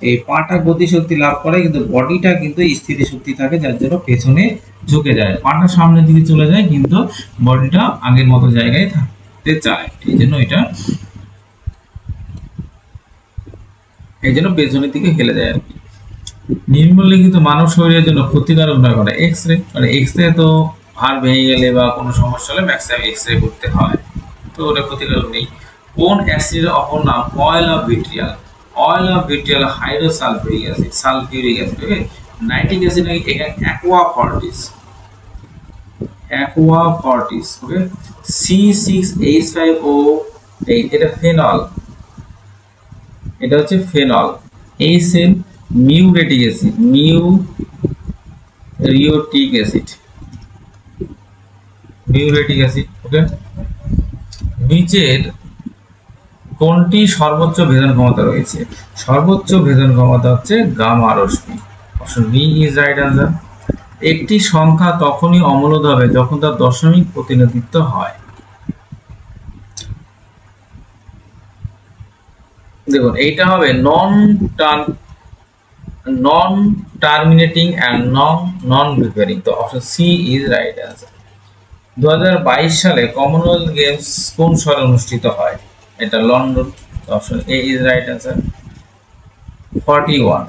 এই পাটা গতিশক্তি লাভ করে, কিন্তু বডিটা কিন্তু স্থিতিশক্তি থাকে, যার জন্য পেছনে ঝুঁকে যায়। পাটা সামনের দিকে চলে যায়, কিন্তু বডিটা আগের মতো জায়গায় থাকতে চায়, এই জন্য পেছনের দিকে হেলে যায় আর কি। নিম্নলিখিত মানব শরীরের জন্য ক্ষতিকারক নয় কোনটা? এক্স-রে। মানে এক্স-রে তো হাড় ভেঙে গেলে বা কোনো সমস্যা হলে ম্যাক্সিমাম এক্স-রে করতে হয়, তো ওটা ক্ষতিকারক নেই। কোন অ্যাসিডের অপর নাম oil of vitriol? Oil of vitriol hydrosulphuric acid, sulphuric acid. Okay, nitric acid নাকি এখানে অ্যাকোয়া ফর্টিস। ওকে, C6H5O, এটা ফেনল, এটা হচ্ছে phenol. HN muriatic acid, muriatic acid. Okay, নিচের কোনটি সর্বোচ্চ ভেদন ক্ষমতা রয়েছে? সর্বোচ্চ ভেদন ক্ষমতা হচ্ছে গামা রশ্মি। Option B is right answer. একটি সংখ্যা তখনই অমূলদ হবে যখন তার দশমিক প্রতিনিধিত্ব হয়। দেখুন, এইটা হবে non terminating and non repeating. তো option C is right answer. 2022 সালে কমনওয়েলথ গেমস কোন শহরে অনুষ্ঠিত হয়? এটা London. Option A is right answer. 41,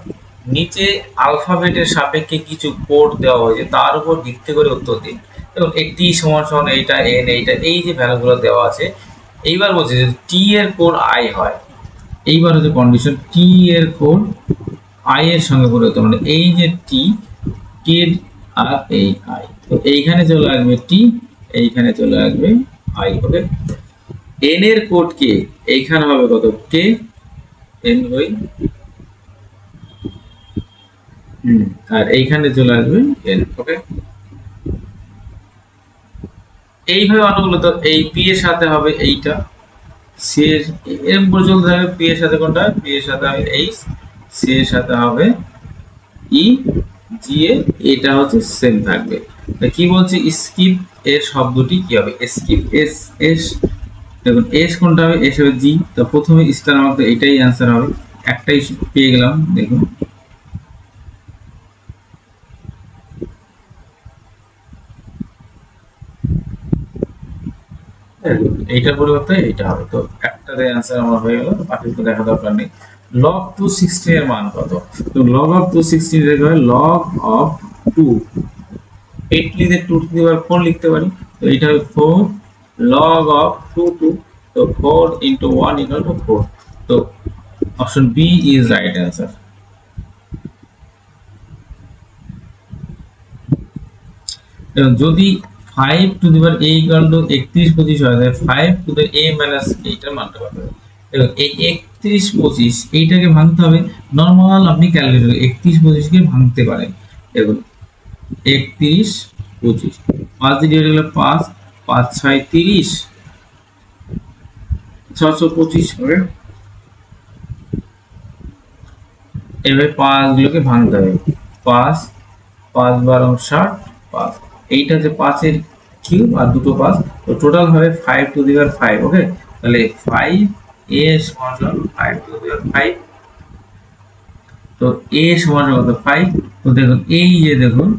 নিচে আলফাবেটের সাপেক্ষে কিছু কোড দেওয়া হয়েছে, তার উপর ভিত্তি করে উত্তর দিন। এবং একটি সমান এইটা এন, এইটা, এই যে ভ্যালুগুলো দেওয়া আছে। এইবার বলছে যে টি এর কোড আই হয়, এইবার হচ্ছে কন্ডিশন, টি এর কোড আই এর সঙ্গে পরিবর্তন, মানে এই যে টি এর আর এই আই, তো এইখানে চলে আসবে টি, এইখানে চলে আসবে আই। ওকে, এন এর কোড কে, এইখানে হবে কত? কে এন ওই, আর এইখানে চলে আসবে এন। ওকে, এইভাবে অনেকগুলো, তো এই পি এর সাথে হবে এইটা, সি এর এরকম করে চলতে থাকবে। পি এর সাথে কোনটা? পি এর সাথে হবে এইচ, সি এর সাথে হবে ই, জি এ, এটা হচ্ছে সেম থাকবে। কি বলছে? স্কিপ এর শব্দটি কি হবে? Skip, S S. দেখুন এস কোনটা হবে? এস হবে জি, তো প্রথমে স্টার মার্ক, তো এটাই অ্যান্সার হবে। একটাই পেয়ে গেলাম। দেখুন এইটার পরিবর্তে এইটা হবে, তো একটাতে অ্যান্সার আমার হয়ে গেল, তো বাকিগুলো দেখা দরকার নেই। লগ 260 এর মান কত? তো লগ অফ 260 লিখতে হয় লগ অফ 2, 8 লিখে 2 টু দি পাওয়ার 4 লিখতে পারি, তো এটা হবে 4 লগ অফ 2, তো 4 ইনটু 1 ইকুয়াল টু 4, তো option B is right answer. এবং যদি 5 to the power a equal to 31 25 হয়, তাহলে 5 টু দি a মাইনাস এইটার মানটা কত হবে? এবং এই 31 25 এইটাকে ভাঙতে হবে। নরমাল আপনি ক্যালকুলেটর 31 25 কে ভাঙতে পারেন। দেখুন 31 25, 5 দিয়ে ডিভাইড করলে 5, 5 6 30, 625 হবে। এভাবে 5 গুলোকে ভাঙতে হবে। 5 5 12 60, 5, এইটা হচ্ছে 5 এর কিউব আর দুটো 5, তো টোটাল হবে 5 টু দি পাওয়ার 5। ওকে, তাহলে 5 a সমান 5 টু দি পাওয়ার 5, তো a সমান কত? 5। তো দেখুন এই যে দেখুন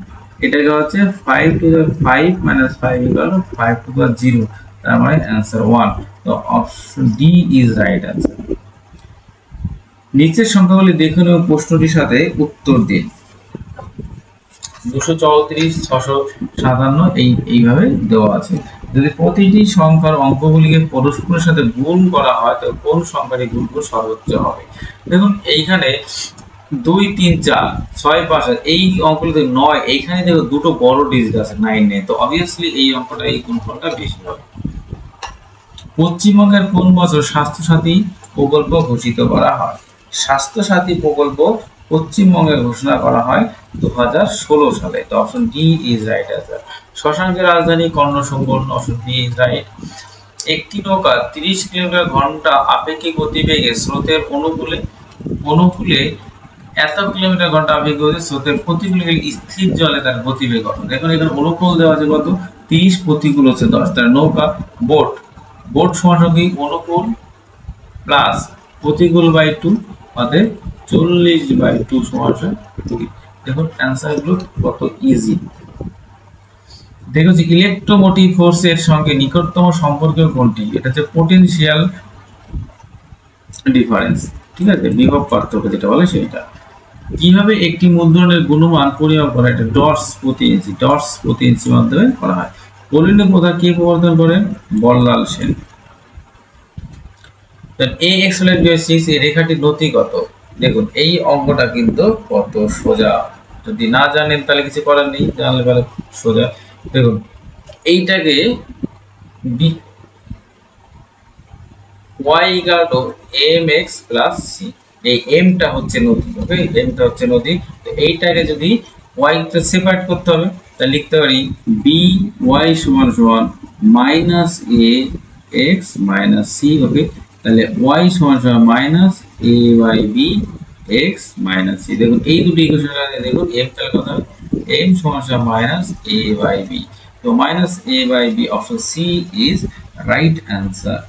এটাকে হচ্ছে 5 to the power 5 minus 5 equal to 5 to the power 0, তার মানে অ্যান্সার 1। তো option D is right answer. নিচের সংখ্যাগুলি দেখুন এবং প্রশ্নটির সাথে উত্তর দিন। 234 657 এইভাবে দেওয়া আছে। যদি প্রতিটি সংখ্যার অঙ্কগুলিকে পরস্পরের সাথে গুণ করা হয়, তো কোন সংখ্যাটি গুণফল সর্বোচ্চ হবে? দেখুন এইখানে 2 3 4 6 5, এই অঙ্কগুলিতে 9, এইখানে দেখো দুটো বড় ডিজিট আছে 9 নেই, তো অবভিয়াসলি এই অঙ্কটা, এই গুণফলটা বেশি হবে। পশ্চিমবঙ্গের কোন বছর স্বাস্থ্যসাথী প্রকল্প ঘোষিত করা হয়? স্বাস্থ্যসাথী প্রকল্প পশ্চিমবঙ্গে ঘোষণা করা হয় 2016 সালে, তো option D is right answer. শশাঙ্কের রাজধানী Karnasubarna, option D is right. একটি নৌকা 30 কিলোমিটার ঘন্টা আপেক্ষিক গতিবেগে স্রোতের অনুকূলে এত কিলোমিটার ঘন্টা আপেক্ষিক গতি স্রোতের প্রতিকূলে স্থির জলে তার গতিবেগ কত। দেখুন এখানে অনুকূল দেওয়া আছে কত, 30, প্রতিকূল হচ্ছে 10। তার নৌকা বোট সমান কি অনুকূল প্লাস প্রতিকূল বাই 2 অতএব 40/2 সমান 20। দেখুন অ্যান্সার গুলো কত ইজি। দেখো যে ইলেকট্রোমোটিভ ফোর্সের সঙ্গে নিকটতম সম্পর্ক কোনটি, এটা হচ্ছে পোটেনশিয়াল ডিফারেন্স, ঠিক আছে, বিভব পার্থক্য যেটা বলে সেটা। কিভাবে একটি মূলধনের গুণমান পরিমাপ করা, এটা ডটস প্রতি ইঞ্চি মাধ্যমে করা হয়। পোলিনের প্রথা কে প্রবর্তন করেন, বল্লাল সেন। ax + b/6 এই রেখাটির নতি কত। দেখুন এই অঙ্কটা কিন্তু কত সোজা, যদি না জানেন তাহলে কিছু করার নেই, জানলে পরে সোজা। দেখুন এইটাকে y = mx + c, এই mটা হচ্ছে নতি, ওকে, mটা হচ্ছে নতি। তো এইটাকে যদি y কে সেপারেট করতে হবে তাহলে লিখতে পারি by = -ax - c, ওকে। তাহলে y = -a/b x - c। দেখুন এই দুটো ইকুয়েশন দেখুন m তাহলে কত হবে, m = -a/b। তো -a/b, option C is right answer.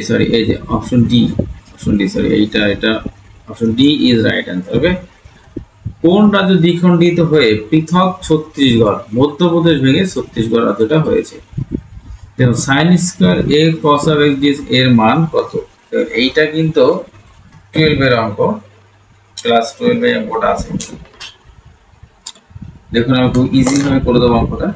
Sorry, এই যে অপশন ডি, সরি এটা option D is right answer, okay. কোন রাজ্য দ্বিখণ্ডিত হয়ে পৃথক ছত্তিশগড়, মধ্যপ্রদেশ ভেঙে ছত্তিশগড় রাজ্যটা হয়েছে। দেখুন sin² a cos x dx এর মান কত। এইটা কিন্তু 12 এর অঙ্ক, ক্লাস 12 এর অঙ্কটা আছে। দেখুন আমি খুব ইজি ভাবে করে দেবো অঙ্কটা।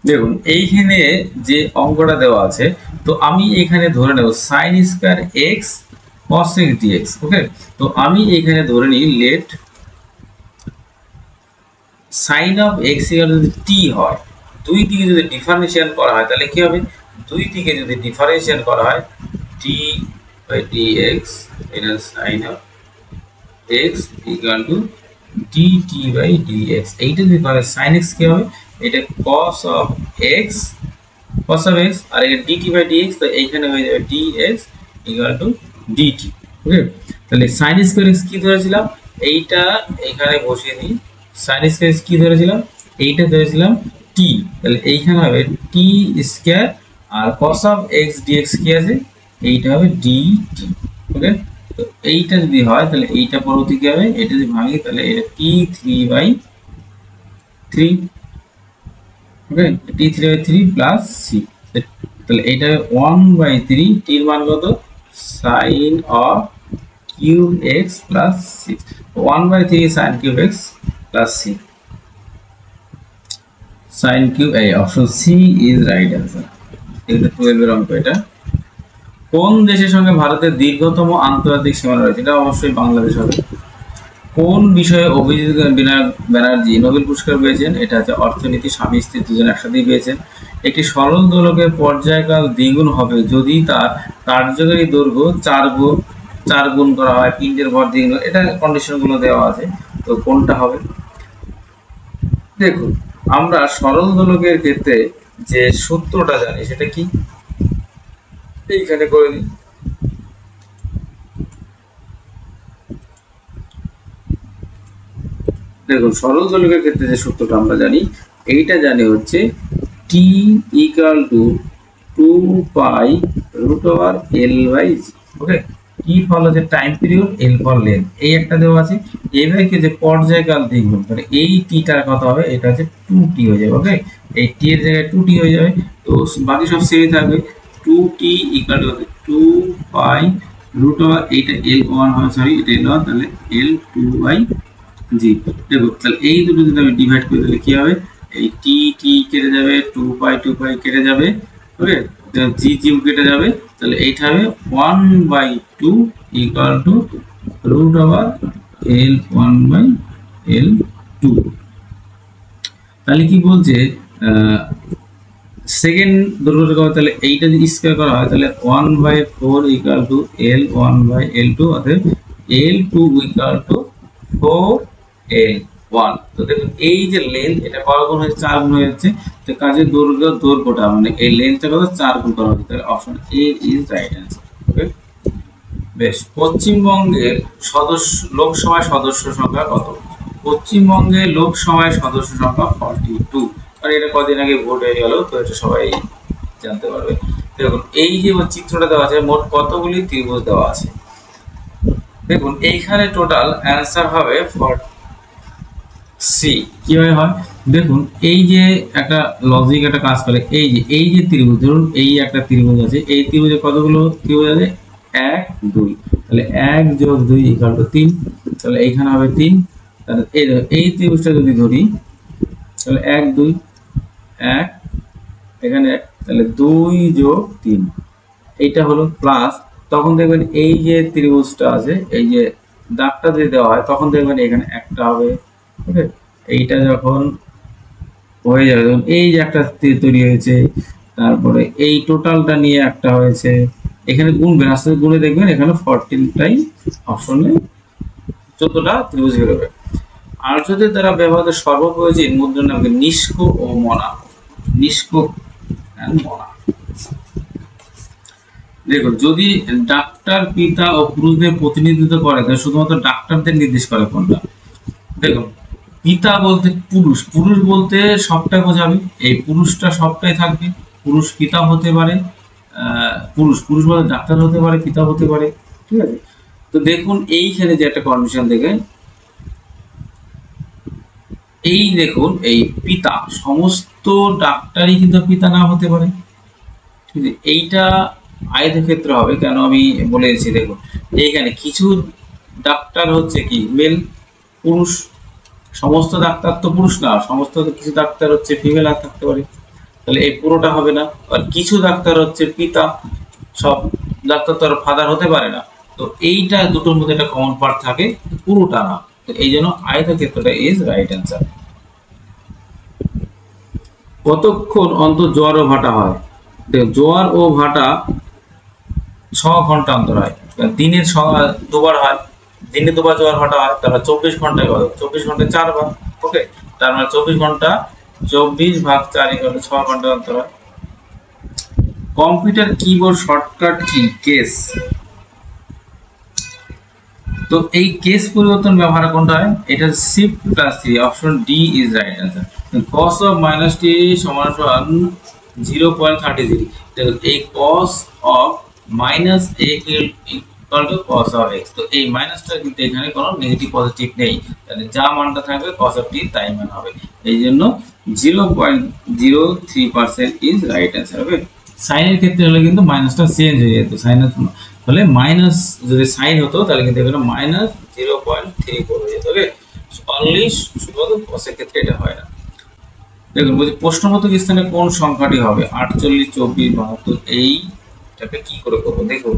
দেখুন এইখানে যে অঙ্কটা দেওয়া আছে, তো আমি এখানে ধরে নেব sin² x cos x dx, ওকে। তো আমি এখানে ধরে নিই লেট sin of x যদি t হয়, দুই দিকে যদি ডিফারেন্সিয়েশন করা হয় তাহলে কি হবে, দুই দিকে যদি ডিফারেন্সিয়েশন করা হয় d/dx sin of x = dt/dx। এইটা যদি করে sin x কি হবে, এটা cos of x আর এটা dt/dx, তো এইখানে হয়ে যাবে dx = dt, ওকে। তাহলে sin² x কি ধরেছিলাম, এইটা এখানে বসিয়ে দিই, sin² x কি ধরেছিলাম, এইটা ধরেছিলাম t, তাহলে এইখানে হবে t² R cos of x dx কি আছে, এইটা হবে dt, ওকে। তো এইটা যদি হয় তাহলে এইটা পরবর্তী কি হবে, এটা যদি ভাঙি তাহলে এটা t3/3, ওকে, t3/3 প্লাস c। তাহলে এটা 1/3, t এর মান কত, sin of cube x plus c, 1/3 sin cube x plus c, sin cube a, option C is right answer. এটা 12 এর অঙ্ক। এটা কোন দেশের সঙ্গে ভারতের দীর্ঘতম আন্তর্জাতিক সীমানা রয়েছে, এটা অবশ্যই বাংলাদেশ হবে। কোন বিষয়ে অভিজিৎ ব্যানার্জি নোবেল পুরস্কার পেয়েছেন, এটা হচ্ছে অর্থনীতি, স্বামী স্ত্রী দুজন একসাথেই পেয়েছেন। একটি সরল দোলকের পর্যায়কাল দ্বিগুণ হবে যদি তার কার্যকরী দৈর্ঘ্য 4 গুণ করা হয়, পিণ্ডের ভর দ্বিগুণ, এটা কন্ডিশন গুলো দেওয়া আছে, তো কোনটা হবে। দেখুন আমরা সরল দোলকের ক্ষেত্রে যে সূত্রটা জানি সেটা কি, এইখানে করে দিই। দেখুন সরল দোলকের ক্ষেত্রে যে সূত্রটা আমরা জানি, এইটা জানি হচ্ছে t = 2π√L/g, ওকে। t ফল হচ্ছে টাইম পিরিয়ড, l ফল লেন্থ, এই একটা দেওয়া আছে। এবারে কি যে পর্যায়কাল দ্বিগুণ, মানে এই টিটার কথা হবে, এটা হচ্ছে 2t হয়ে যাবে, ওকে। এই t এর জায়গায় 2t হয়ে যাবে, তো বাকি সব সেমই থাকবে। 2t = 2π√, এইটা L1 হয়, সরি এটা L1, তাহলে L2/g। দেখো তাহলে এই দুটো যদি আমি ডিভাইড করি তাহলে কি হবে, এই t কেটে যাবে, 2π কেটে যাবে, ওকে, g কেটে যাবে, তাহলে এইটা হবে 1/2 = √L1/L2। তাহলে কি বলছে, সেকেন্ড দৈর্ঘ্যটা কত, তাহলে এইটা যদি স্কয়ার করা হয় তাহলে 1/4 = L1/L2, অতএব L2 ইকুয়াল টু 4L1। তো দেখুন এই যে লেন্থ এটা কত গুণ হয়েছে, 4 গুণ হয়ে যাচ্ছে। তো কাজের দৈর্ঘ্যটা মানে এই লেন্থটা কত 4 গুণ করা হচ্ছে, তাহলে option A is right answer. Okay, বেশ। পশ্চিমবঙ্গের লোকসভায় সদস্য সংখ্যা কত? পশ্চিমবঙ্গের লোকসভায় সদস্য সংখ্যা 42। আর এটা কদিন আগে ভোট হয়ে গেল, তো এটা সবাই জানতে পারবে। দেখুন এই যে চিত্রটা দেওয়া আছে, মোট কতগুলি ত্রিভুজ দেওয়া আছে। দেখুন এইখানে টোটাল অ্যান্সার হবে সি। কিভাবে হয় দেখুন, এই যে একটা লজিক একটা কাজ করে, এই যে ত্রিভুজ, ধরুন এই একটা ত্রিভুজ আছে, এই ত্রিভুজে কতগুলো ত্রিভুজ আছে? 1 2। তাহলে 1 যোগ 2 ইকুয়াল টু 3। তাহলে এইখানে হবে 3। তাহলে এই ত্রিভুজটা যদি ধরি, তাহলে 1 2 1, এখানে 1, তাহলে 2 যোগ 3, এইটা হলো প্লাস। তখন দেখবেন এই যে ত্রিভুজটা আছে, এই যে দাগটা যদি দেওয়া হয়, তখন দেখবেন এখানে একটা হবে। ওকে, এইটা যখন হয়ে যাবে, তখন এই যে একটা তীর তৈরি হয়েছে, তারপরে এই টোটালটা নিয়ে একটা হয়েছে, এখানে গুণবেন, আস্তে আস্তে গুণে দেখবেন এখানে 14টাই অপশনে 14টা ত্রিভুজ বেরোবে। আর্যদের দ্বারা ব্যবহৃত সর্বপ্রয়োজনীয় মুদ্রার নাম নিষ্ক ও মনা। নিষ্ক এন্ড মনা। দেখুন যদি ডাক্তার পিতা ও পুরুষদের প্রতিনিধিত্ব করে, তাহলে শুধুমাত্র ডাক্তারদের নির্দেশ করে কোনটা? দেখুন পিতা বলতে পুরুষ, পুরুষ বলতে সবটাই বোঝাবে, এই পুরুষটা সবটাই থাকবে। পুরুষ পিতা হতে পারে, পুরুষ পুরুষ বলতে ডাক্তার হতে পারে, পিতা হতে পারে, ঠিক আছে। তো দেখুন এইখানে যে একটা কন্ডিশন দেখেন, এই দেখুন এই পিতা, সমস্ত ডাক্তারই কিন্তু পিতা না হতে পারে, ঠিক আছে। এইটা আয়তক্ষেত্র হবে, কেন আমি বলেছি। দেখুন এইখানে কিছু ডাক্তার হচ্ছে কি মেল, পুরুষ, সমস্ত ডাক্তার তো পুরুষ না, সমস্ত কিছু ডাক্তার হচ্ছে ফিমেল আর থাকতে পারে, তাহলে এই পুরোটা হবে না। আর কিছু ডাক্তার হচ্ছে পিতা, সব ডাক্তার তো আর ফাদার হতে পারে না, তো এইটা দুটোর মধ্যে একটা কমন পার্ট থাকে, পুরোটা না। তো এই জন্য আয়তক্ষেত্রটা ইজ রাইট অ্যান্সার। কতক্ষণ অন্তর জোয়ার ও ভাটা হয়? জোয়ার ও ভাটা 6 ঘন্টা অন্তর হয়, দিনের দুবার হয়, দিনে দুবার জোয়ার ভাটা হয়, তাহলে 24 ঘন্টায় কত? 24 ঘন্টায় 4 বার। ওকে, তার মানে 24 ঘন্টা 24 ভাগ 4 ইকুয়াল 6 ঘন্টা অন্তর হয়। Computer keyboard shortcut key? Case. তো এই কেস পরিবর্তন ব্যবহার কোনটা হয়? এটা shift plus 3, option D is right answer. cos of -t সমান 0.30। দেখুন এই cos of minus a equal two cos of x। তো এই মাইনাসটা কিন্তু এখানে কোনো নেগেটিভ পজিটিভ নেই, তাহলে যা মানটা থাকবে cos অফ t তাই মান হবে। এই জন্য 0.03% ইজ রাইট অ্যান্সার হবে। সাইনের ক্ষেত্রে হলে কিন্তু মাইনাসটা চেঞ্জ হয়ে যেত, সাইনের হলে মাইনাস যদি সাইন হতো তাহলে কিন্তু এখানে -0.34 হয়ে যেত। ওকে, অনলি শুধুমাত্র কসের ক্ষেত্রে এটা হয় না। দেখুন বলছি প্রশ্নবোধক স্থানে কোন সংখ্যাটি হবে? 48 24 72। এইটাকে কি করে করবো? দেখুন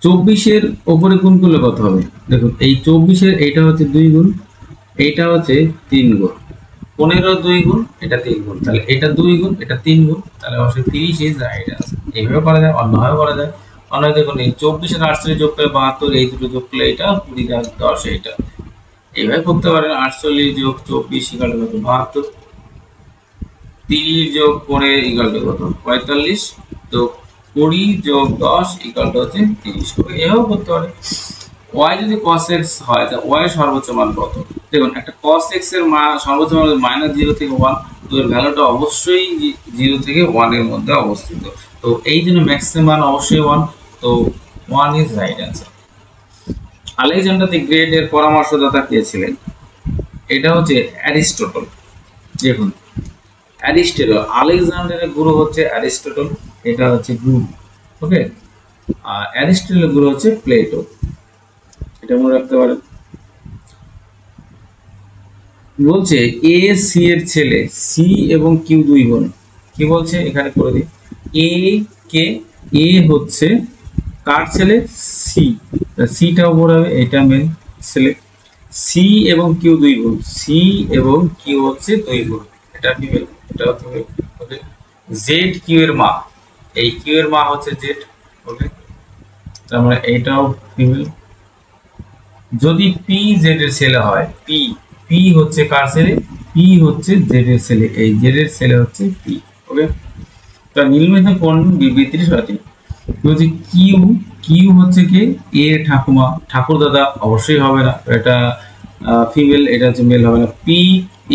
24-এর উপরে গুণ করলে কত হবে? দেখুন এই 24-এর এইটা হচ্ছে 2 গুণ, এইটা হচ্ছে 3 গুণ, 15 2 গুণ, এটা 3 গুণ, তাহলে এটা 2 গুণ, এটা 3 গুণ, তাহলে অবশ্যই 30 ইজ রাইট অ্যান্সার। এইভাবে করা যায়, অন্যভাবে করা যায়। অন্যভাবে দেখুন এই 24 আর 48 যোগ করে 72, এই দুটো যোগ করলে এটা 20 আর 10 এইটা, এইভাবে করতে পারেন। 48 যোগ 24 ইকুয়াল টু কত? 72। 30 যোগ 4 ইকুয়াল টু কত? 45। তো 20 যোগ 10 ইকুয়াল টু হচ্ছে 30। এভাবে করতে পারে। y যদি cos x হয়, তাহলে y এর সর্বোচ্চ মান কত? দেখুন একটা cos x এর মান সর্বোচ্চ মান -0 থেকে 1, তো এর ভ্যালুটা অবশ্যই 0 থেকে 1 এর মধ্যে অবস্থিত। তো এই জন্য ম্যাক্সিমাম মান অবশ্যই 1, তো 1 is right answer. Alexander the great এর পরামর্শদাতা কে ছিলেন? এটা হচ্ছে অ্যারিস্টটল। দেখুন অ্যারিস্টটল, আলেকজান্ডারের গুরু হচ্ছে অ্যারিস্টটল, এটা হচ্ছে গুরু। ওকে, আর অ্যারিস্টটলের গুরু হচ্ছে প্লেটো, এটা মনে রাখতে পারেন। বলছে এ সি এর ছেলে, সি এবং কিউ 2 বোন। কি বলছে এখানে করে দিই। এ কে, এ হচ্ছে কার ছেলে? সি, সিটা উপর হবে, এটা মেন ছেলে। সি এবং কিউ 2 বোন, সি এবং কিউ হচ্ছে 2 বোন, এটা ফিমেল, এটা হচ্ছে। ওকে, জেড কিউ এর মা, এই কিউ এর মা হচ্ছে জেড। ওকে, তার মানে এইটাও ফিমেল। যদি পি জেড এর ছেলে হয়, পি পি হচ্ছে কার ছেলে, পি হচ্ছে জেড এর ছেলে, এই জেড এর ছেলে হচ্ছে পি। ওকে, তা নিম্নলিখিত কোন বিবৃতিটি সঠিক? যদি কিউ, কিউ হচ্ছে কি এ ঠাকুমা, ঠাকুর দাদা অবশ্যই হবে না, এটা ফিমেল, এটা হচ্ছে মেল হবে না। পি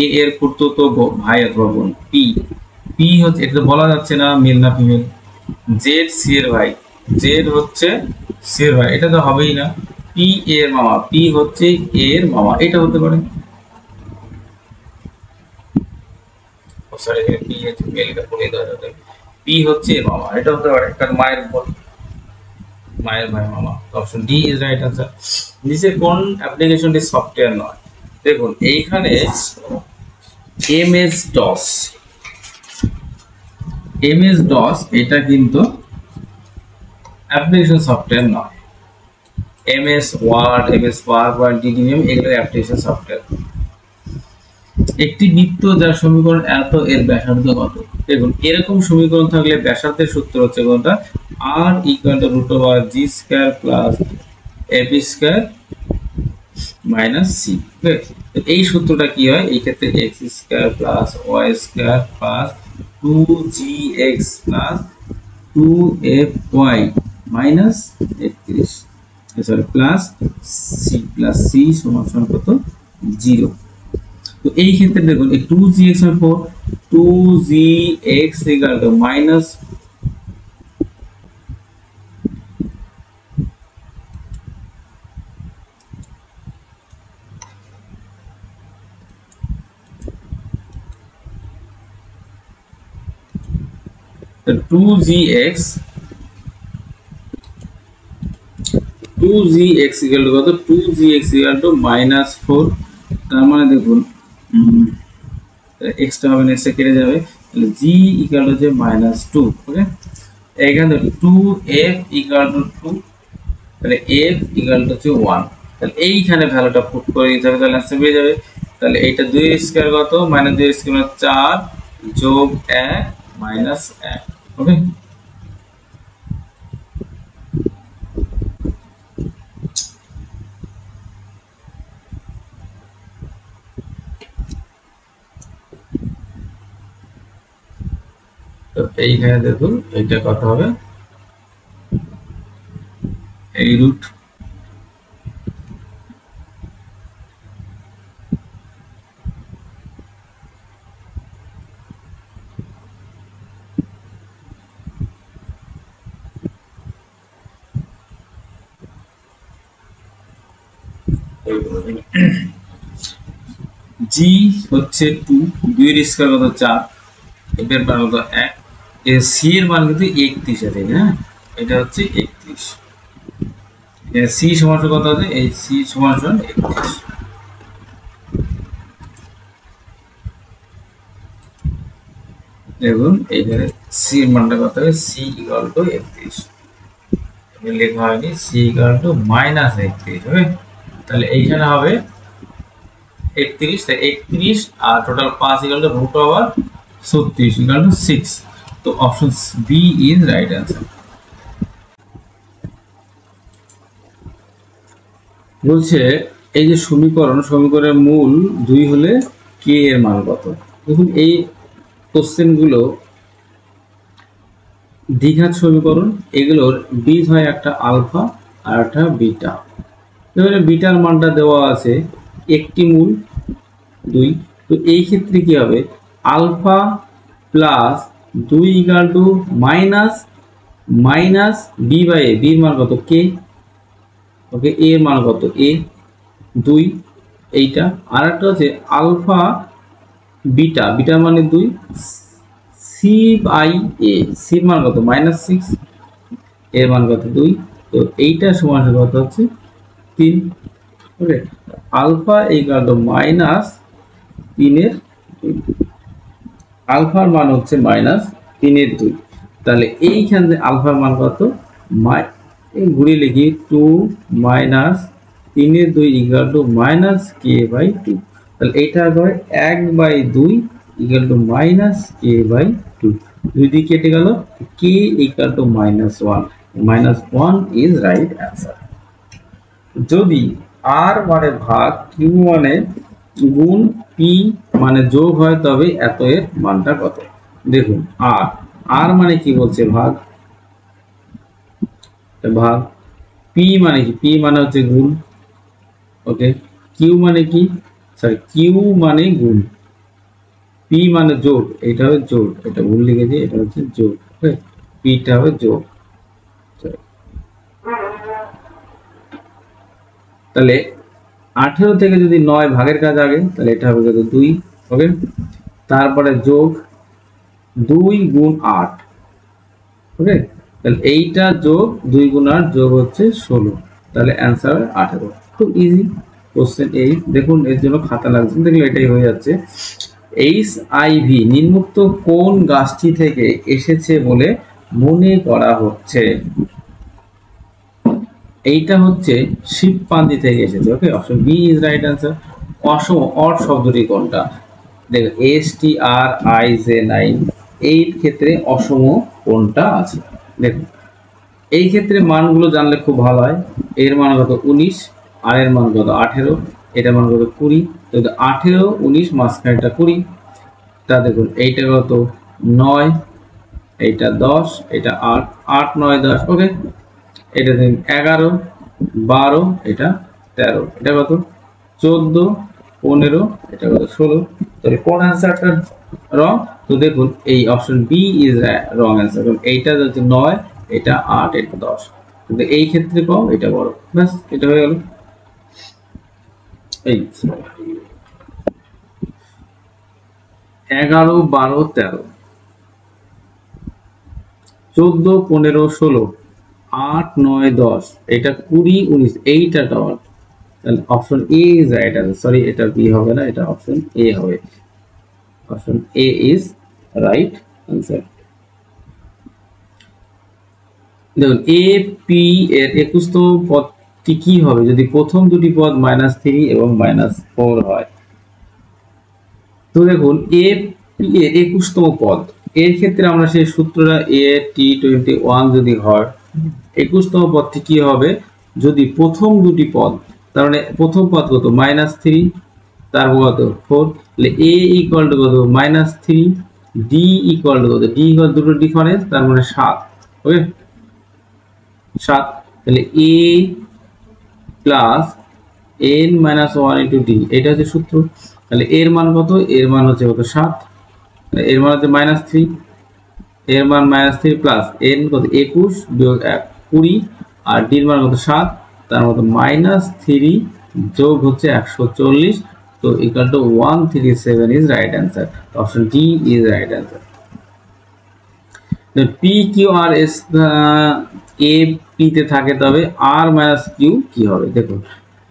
এ এর পুত্রতো ভাই অথবা বোন, পি পি হচ্ছে, এটা তো বলা যাচ্ছে না মেল না ফিমেল। জেড সি এর ভাই, জেড হচ্ছে সি এর ভাই, এটা তো হবেই না। পি এর মামা, পি হচ্ছে এর মামা, এটা হতে পারে। সরি, পি হচ্ছে মেলটা বলে দেওয়া যাবে, পি হচ্ছে এর মামা, এটা হতে পারে, কারণ মায়ের বোন, মায়ের ভাই মামা। Option D is right answer. নিচে কোন অ্যাপ্লিকেশনটি সফটওয়্যার নয়? দেখুন এইখানে এমএস ডস, এমএস ডস এটা কিন্তু অ্যাপ্লিকেশন সফটওয়্যার নয়। MS Word, MS PowerPoint, DDM এগুলো অ্যাপ্লিকেশন সফটওয়্যার। একটি বৃত্ত যার সমীকরণ এত, এর ব্যাসার্ধ কত? দেখুন এরকম সমীকরণ থাকলে ব্যাসার্ধের সূত্র হচ্ছে কোনটা, r equal to root over g square plus f square minus c. এই সূত্রটা কি হয় এই ক্ষেত্রে, x square plus y square plus 2gx plus 2fy minus 31, sorry plus c সমান সমান কত, 0। তো এই ক্ষেত্রে দেখুন এই 2gx এর পর 2gx ইকুয়াল টু মাইনাস তো 2gx ইকুয়াল টু কত, 2gx ইকুয়াল টু মাইনাস 4। তার মানে দেখুন এক্সটা হবে, নেক্সটে কেটে যাবে, তাহলে জি ইকুয়াল টু হচ্ছে মাইনাস 2। ওকে, এখানে 2f ইকুয়াল টু 2, তাহলে f ইকুয়াল টু হচ্ছে 1। তাহলে এইখানে ভ্যালুটা পুট করে দিতে হবে, তাহলে आंसर পেয়ে যাবে। তাহলে এইটা 2 এর স্কয়ার কত, মাইনাস 2 এর স্কয়ার 4 যোগ 1 মাইনাস 1। ওকে, তো এইখানে দেখুন এইটা কত হবে, এই রুট জি হচ্ছে 2, 2 এর স্কয়ার কত 4, এফ এর মান কত 1, এর সি এর মান কিন্তু 31 আছে, হ্যাঁ এটা হচ্ছে 31। সি সমান কত আছে, এই সি সমান 31। দেখুন এইখানে সি এর মানটা কত হবে, সি ইকুয়াল টু 31, এখানে লেখা হয়নি, c equal to minus 31। Okay, তাহলে এইখানে হবে 31, তাই 31 আর total 5 equal to root over 36 equal to 6। তো option B is right answer. বলছে এই যে সমীকরণের মূল 2 হলে কে এর মান কত? দেখুন এই কোশ্চেন গুলো দ্বিঘাত সমীকরণ, এগুলোর বীজ হয় একটা আলফা আর একটা বিটা। এবারে বিটার মানটা দেওয়া আছে একটি মূল 2, তো এই ক্ষেত্রে কি হবে, alpha plus 2 equal to minus b by a, বির মান কত কে, ওকে এ এর মান কত এ 2, এইটা। আর একটা হচ্ছে আলফা বিটা, বিটার মানে 2, সি বাই এ, সির মান কত -6, এর মান কত 2, তো এইটা সমান কত হচ্ছে 3। ওকে, আলফা ইকুয়াল টু -3 এর 2, আলফার মান হচ্ছে -3 এর 2, তাহলে এইখানে আলফার মান কত, ঘুরে লিখি 2 -3 এর 2 ইকুয়াল টু -k/2, তাহলে এইটা হবে 1/2 ইকুয়াল টু -k/2, দুই দিকে কেটে গেল, k equal to -1, -1 is right answer. যদি r মানে ভাগ q মানে গুণ p মানে যোগ হয় তবে এত এর মানটা কত? দেখুন r মানে কি বলছে ভাগ, ভাগ, p মানে কি, p মানে হচ্ছে গুণ, ওকে, q মানে কি, সরি q মানে গুণ, p মানে যোগ, এটা হবে যোগ, এটা ভুল লিখেছি, এটা হচ্ছে যোগ, ওকে, p টা হবে যোগ। তাহলে 18 থেকে যদি 9 ভাগের কাজ আগে তাহলে এটা হবে কত 2, ওকে, তারপরে যোগ 2 গুণ 8, ওকে, তাহলে এইটা যোগ 2 গুণ 8 যোগ হচ্ছে 16, তাহলে অ্যান্সার হবে 18। খুব ইজি কোশ্চেন এই, দেখুন এর জন্য খাতা লাগছে, দেখলে এটাই হয়ে যাচ্ছে। HIV নিম্নোক্ত কোন গাছটি থেকে এসেছে বলে মনে করা হচ্ছে? এইটা হচ্ছে শিবপান্তি থেকে এসেছে, okay, option B is right answer. অসম অড শব্দটি কোনটা? দেখো STRIJ9, এই ক্ষেত্রে অসম কোনটা আছে? দেখুন এই ক্ষেত্রে মানগুলো জানলে খুব ভালো হয়। এর মান কত 19, আর এর মান কত 18, এটার মান কত 20, তো 18 19 মাঝখানেটা 20, তা দেখুন এইটা কত 9, এইটা 10, এটা 8, 8 9 10, ওকে, এটা দেখুন 11 12, এটা 13, এটা কত 14 15, এটা কত 16, তাহলে কোন অ্যান্সারটা রং? তো দেখুন এই option B is wrong answer, কারণ এইটা হচ্ছে 9, এটা 8, এটা 10, কিন্তু এই ক্ষেত্রে কম, এটা বড়, ব্যাস এটা হয়ে গেল। এই 11 12 13 14 15 16 8 9 10, এটা 20 19, এইটা টাওয়ার, তাহলে option A is right answer. Sorry এটা বি হবে না, এটা অপশন এ হবে, option A is right answer. দেখুন এ পি এর 21তম পদটি কি হবে যদি প্রথম দুটি পদ -3 এবং -4 হয়? তো দেখুন এ পি এর 21তম পদ, এর ক্ষেত্রে আমরা সেই সূত্রটা AT21 যদি হয়, 21তম পদটি কি হবে যদি প্রথম দুটি পদ, তার মানে প্রথম পদ কত -3, তারপর কত 4, তাহলে a ইকুয়াল টু কত -3, d ইকুয়াল টু কত, d ইকুয়াল দুটো ডিফারেন্স, তার মানে 7, ওকে 7, তাহলে a plus n minus 1 into d, এটা হচ্ছে সূত্র। তাহলে এর মান কত, এর মান হচ্ছে কত 7, এর মান হচ্ছে -3, এর মান -3 প্লাস n কত 21 বিয়োগ 1 20, আর d এর মান কত 7, তার মতো -3 যোগ হচ্ছে 140, তো equal to 137 is right answer, option D is right answer. P Q R S A P তে থাকে তবে আর মাইনাস কিউ কি হবে? দেখুন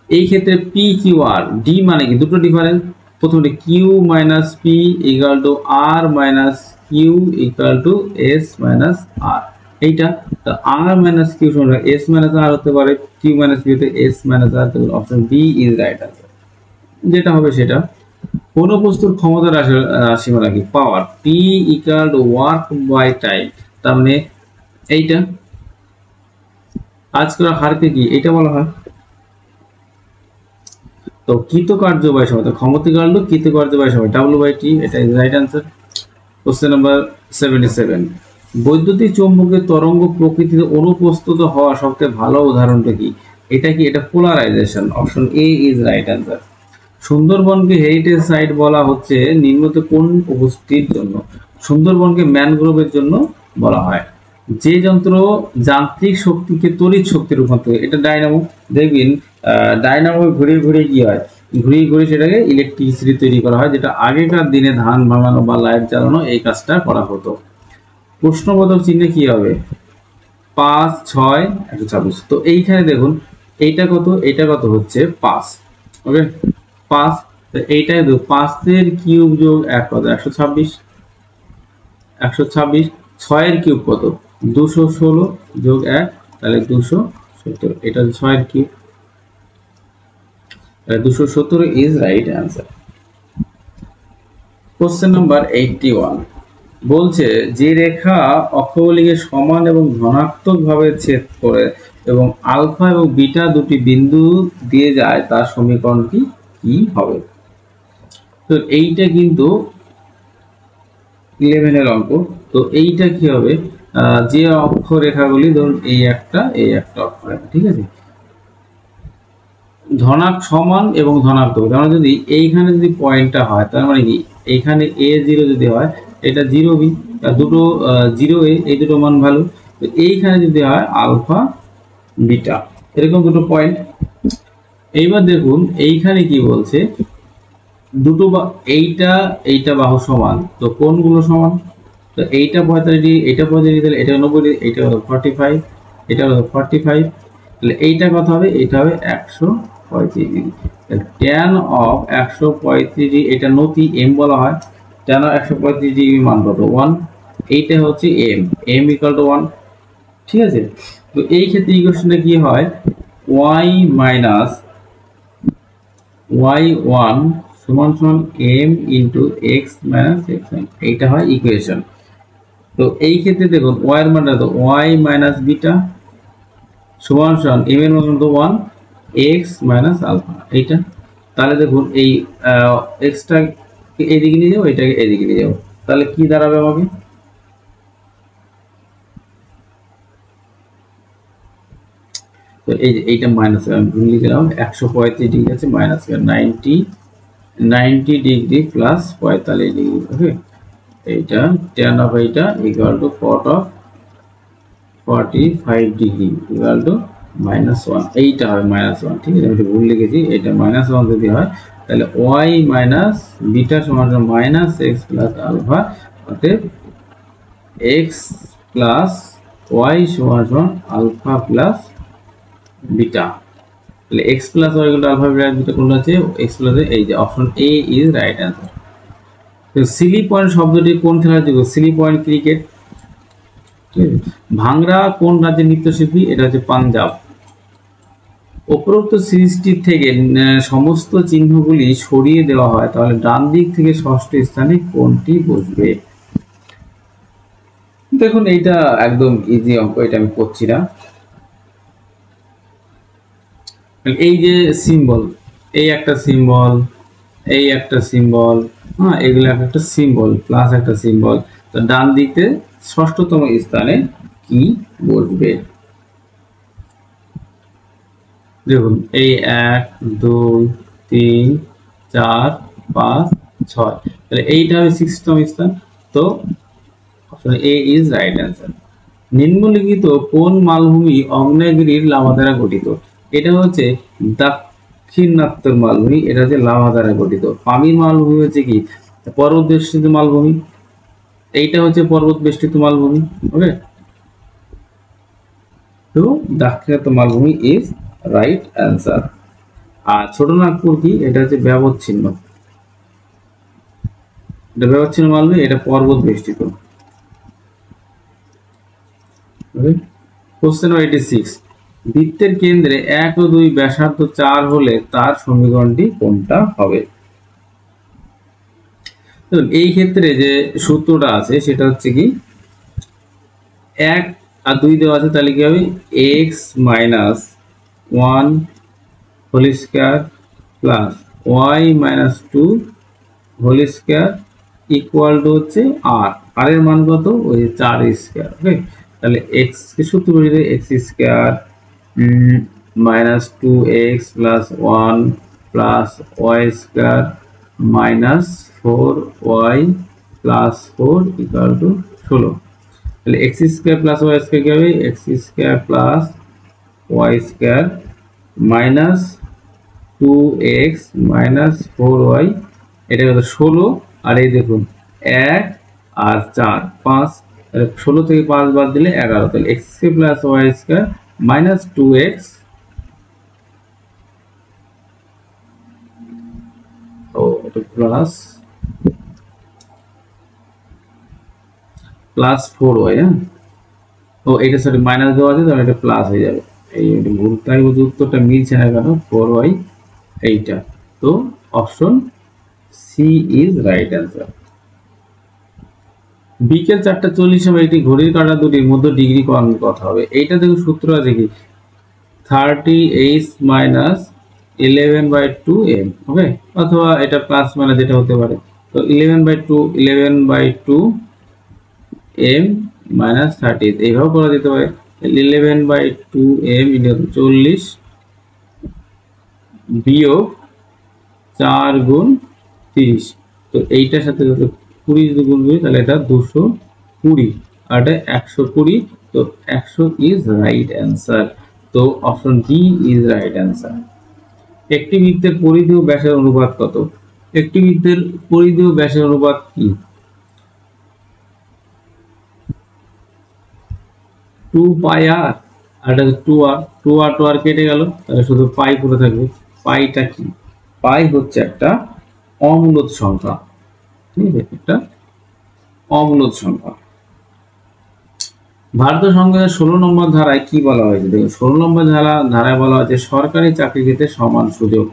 এই ক্ষেত্রে পি কিউ আর, ডি মানে কি দুটো ডিফারেন্স, প্রথমে q minus p equal to r minus q equal to s minus r, এইটা তো আর মাইনাস কিউ সমান এস মাইনাস আর হতে পারে, কিউ মাইনাস কিউ তে এস মাইনাস আর, তো option B is right answer. যেটা হবে সেটা, কোন বস্তুর ক্ষমতা রাশিমালা কি? Power, p equal to work by time, তার মানে এইটা কাজ করা হারকে কি এটা বলা হয়। তো কৃতকার্য বাই সময়, তো ক্ষমতিকার্য কৃতকার্য বাই সময় W/T, এটা is right answer. Question number 77, বৈদ্যুতিক চৌম্বকের তরঙ্গ প্রকৃতিতে অনুপস্থিত হওয়া সবচেয়ে ভালো উদাহরণটা কি? এটা কি? এটা polarization, option A is right answer. সুন্দরবনকে হেরিটেজ সাইট বলা হচ্ছে নিম্নতে কোন উপস্থিতির জন্য? সুন্দরবনকে ম্যানগ্রোভের জন্য বলা হয়। যে যন্ত্র যান্ত্রিক শক্তিকে তড়িৎ শক্তি রূপান্তর করে, এটা ডায়নামো। দেখবেন ডায়নামো ঘুরিয়ে ঘুরিয়ে কি হয়, ঘুরিয়ে ঘুরিয়ে সেটাকে ইলেকট্রিসিটি তৈরি করা হয়, যেটা আগেকার দিনে ধান ভাঙানো বা লাইট জ্বালানো এই কাজটা করা হতো। প্রশ্নবোধক চিহ্নে কি হবে? 5 6 126, তো এইখানে দেখুন এইটা কত, এইটা কত হচ্ছে 5, ওকে 5, তো এইটা 5 এর কিউব যোগ 1 কত 126, 126, 6 এর কিউব কত 216 যোগ 1, তাহলে 217, এটা 6 এর cube, 217 is right answer. Question number 81, বলছে যে রেখা অক্ষবলিকে সমান এবং ধনাত্মক ভাবে ছেদ করে এবং আলফা এবং বিটা দুটি বিন্দু দিয়ে যায় তার সমীকরণটি কি হবে? তো এইটা কিন্তু 11 এর অঙ্ক। তো এইটা কি হবে, যে অক্ষরেখাগুলি ধরুন এই একটা অক্ষরেখা, ঠিক আছে, সমান এবং ধনাত্মক, তার মানে যদি এইখানে যদি পয়েন্টটা হয় তার মানে কি এইখানে a0 যদি হয় এটা 0b, দুটো 0a, এই দুটো মান ভ্যালু। তো এইখানে যদি হয় আলফা বিটা, এরকম দুটো পয়েন্ট। এইবার দেখুন এইখানে কি বলছে, দুটো এইটা বাহু সমান, তো কোণগুলো সমান, তো এইটা 45, এইটা 45, তাহলে এটা 90, এইটা হলো 45, এটা হলো 45, তাহলে এইটা কত হবে, এটা হবে 135 ডিগ্রি। ট্যান অফ 135, এটা নতি এম বলা হয়, ট্যান অফ 135 ডিগ্রি মান কত 1, এইটা হচ্ছে এম ইকুয়াল টু 1, ঠিক আছে। তো এই ক্ষেত্রে ইকুয়েশনটা কি হয়, y মাইনাস y1 সমান সমান m into x minus x1, এইটা হয় ইকুয়েশন। তো এই ক্ষেত্রে দেখুন y এর মানটা তো y মাইনাস বিটা সমান সমান m এর মান তো 1 x মাইনাস আলফা, এইটা। তাহলে দেখুন এই এক্সটা এদিকে নিয়ে যাবো, এটাকে এদিকে নিয়ে যাবো, তাহলে কি দাঁড়াবে আমাকে, তো এই যে এইটা মাইনাস আমি ভুল লিখলাম, 135 ডিগ্রি আছে মাইনাস 90 ডিগ্রি প্লাস 45 ডিগ্রি, ওকে। এইটা tan অফ এইটা equal to cot of 45 degree equal to -1, এইটা হবে -1, ঠিক আছে, আমি ভুল লিখেছি, এটা -1 যদি হয় তাহলে y মাইনাস বিটা সমান মাইনাস এক্স প্লাস আলফা, অতএব এক্স প্লাস ওয়াই সমান আলফা প্লাস বিটা, তাহলে X plus Y equal to alpha plus beta কোনটা আছে, এক্স প্লাস, এই যে option A is right answer. তো সিলি পয়েন্ট শব্দটি কোন খেলার যোগ্য, সিলি পয়েন্ট ক্রিকেট। ভাংরা কোন রাজ্যের নৃত্যশিল্পী, এটা হচ্ছে পাঞ্জাব। উপরোক্ত সিরিজটি থেকে সমস্ত চিহ্নগুলি সরিয়ে দেওয়া হয় তাহলে ডান দিক থেকে ষষ্ঠ স্থানে কোনটি বসবে। দেখুন এইটা একদম ইজি অঙ্ক, এটা আমি করছি না। এই যে সিম্বল, এই একটা সিম্বল, এই একটা সিম্বল, হ্যাঁ, এগুলো একটা সিম্বল প্লাস একটা সিম্বল, তো ডান দিকে ষষ্ঠতম স্থানে কি বসবে। দেখুন এই 1 2 3 4 5 6, তাহলে এইটা হবে ষষ্ঠতম স্থান, তো option A is right answer. নিম্নলিখিত কোন মালভূমি আগ্নেয়গিরির লাভা দ্বারা গঠিত, এটা হচ্ছে দাক্ষিণাত্য মালভূমি, এটা হচ্ছে লাভা দ্বারা গঠিত। পামির মালভূমি হচ্ছে কি পর্বত বেষ্টিত মালভূমি, এইটা হচ্ছে পর্বত বেষ্টিত মালভূমি, ওকে। তো দাক্ষিণাত্য মালভূমি ইজ রাইট অ্যান্সার। আর ছোট নাগপুর কি, এটা হচ্ছে ব্যবচ্ছিন্ন, এটা ব্যবচ্ছিন্ন মালভূমি, এটা পর্বত বেষ্টিত। কোশ্চেন 86, বৃত্তের কেন্দ্রে 1 ও 2 ব্যাসার্ধ 4 হলে তার সমীকরণটি কোনটা হবে। এই ক্ষেত্রে যে সূত্রটা আছে সেটা হচ্ছে কি 1 আর 2 দেওয়া আছে, তাহলে কি হবে x minus 1 whole square plus y minus 2 whole square equal to হচ্ছে r, r এর মান কত, ওই 4 স্কয়ার, ওকে। তাহলে x কে সূত্র বলে x square minus 2x plus 1 plus y square minus 4y plus 4 equal to 16, তাহলে x square plus y square কি হবে, x square plus y square minus 2x minus 4y, এটা কত 16, আর এই দেখুন 1 আর 4 5, তাহলে 16 থেকে 5 বাদ দিলে 11, তাহলে x square plus y square minus 2x ও এটা প্লাস 4y, হ্যাঁ, ও এটা সরি মাইনাস দেওয়া আছে, তাহলে এটা প্লাস হয়ে যাবে, এই ভুল, তাই উত্তরটা মিলছে না কেন, 4y এইটা, তো option C is right answer. বিকেল 4:40 সময় একটি ঘড়ির কাঁটা দুটির মধ্যে ডিগ্রি কোণ কত হবে? এইটা দেখুন সূত্র আছে কি 30h মাইনাস 11/2 m, ওকে, অথবা এটা প্লাস মাইনাস যেটা হতে পারে। তো 11/2 m মাইনাস 30 এইভাবে করা যেতে পারে। 11/2 m ইন্টু 40 বিয়োগ 4 গুণ 30। তো এইটার সাথে 20 যদি গুণ করি তাহলে এটা 220 আর এটা 120। তো 100 ইজ রাইট অ্যান্সার। তো option D is right answer. একটি বৃত্তের পরিধি ও ব্যাসের অনুপাত কত? একটি বৃত্তের পরিধি ও ব্যাসের অনুপাত কি? 2 পাই আর এটা 2r, 2r কেটে গেল, তাহলে শুধু পাই পড়ে থাকবে। পাইটা কি? পাই হচ্ছে একটা অমূলদ সংখ্যা, ঠিক আছে, একটা অমূলদ সংখ্যা। ভারতীয় সংবিধানের 16 নম্বর ধারায় কি বলা হয়েছে? দেখুন 16 নম্বর ধারায় বলা হয়েছে সরকারি চাকরি ক্ষেত্রে সমান সুযোগ।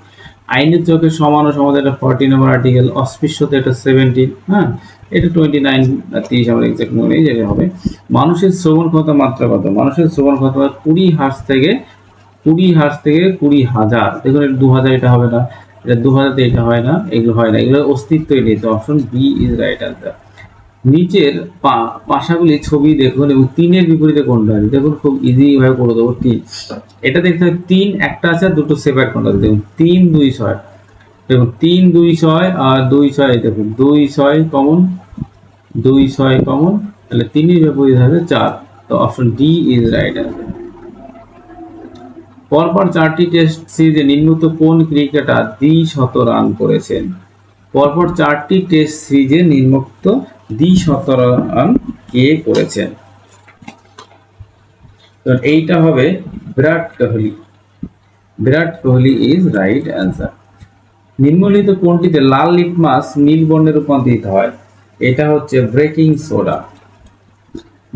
আইনের চোখে সমান ও সমাজ, এটা 40 নম্বর আর্টিকেল। অস্পৃশ্যতা এটা 70, হ্যাঁ, এটা 29 30 আমার এক্সাক্ট মনে নেই, যেটা হবে। মানুষের শ্রবণ ক্ষমতা মাত্রা কত? মানুষের শ্রবণ ক্ষমতা 20 হার্জ থেকে 20,000। দেখুন এটা 2000, এটা হবে না, এটা 2000 তে এটা হয় না, এগুলো হয় না, এগুলো অস্তিত্বই নেই। তো option B is right answer. নিচের পাশাগুলি ছবি দেখুন এবং 3-এর বিপরীতে কোনটা আছে? দেখুন খুব ইজি ভাবে করে দেবো। 3 এটা দেখতে হবে, 3 একটা আছে আর দুটো সেপারেট কোনটা? দেখুন 3 2 6, দেখুন 3 2 6 আর 2 6, দেখুন 2 6 কমন, 2 6 কমন, তাহলে 3-এর বিপরীতে হবে 4। তো option D is right answer. পরপর 4টি টেস্ট সিরিজে নিম্নোক্ত কোন ক্রিকেটার 200 রান করেছেন? পরপর 4টি টেস্ট সিরিজে নিম্নোক্ত 200 রান কে করেছেন? এইটা হবে Virat Kohli. Virat Kohli is right answer. নিম্নলিখিত কোনটিতে লাল লিটমাস নীল বর্ণে রূপান্তরিত হয়? এটা হচ্ছে বেকিং সোডা।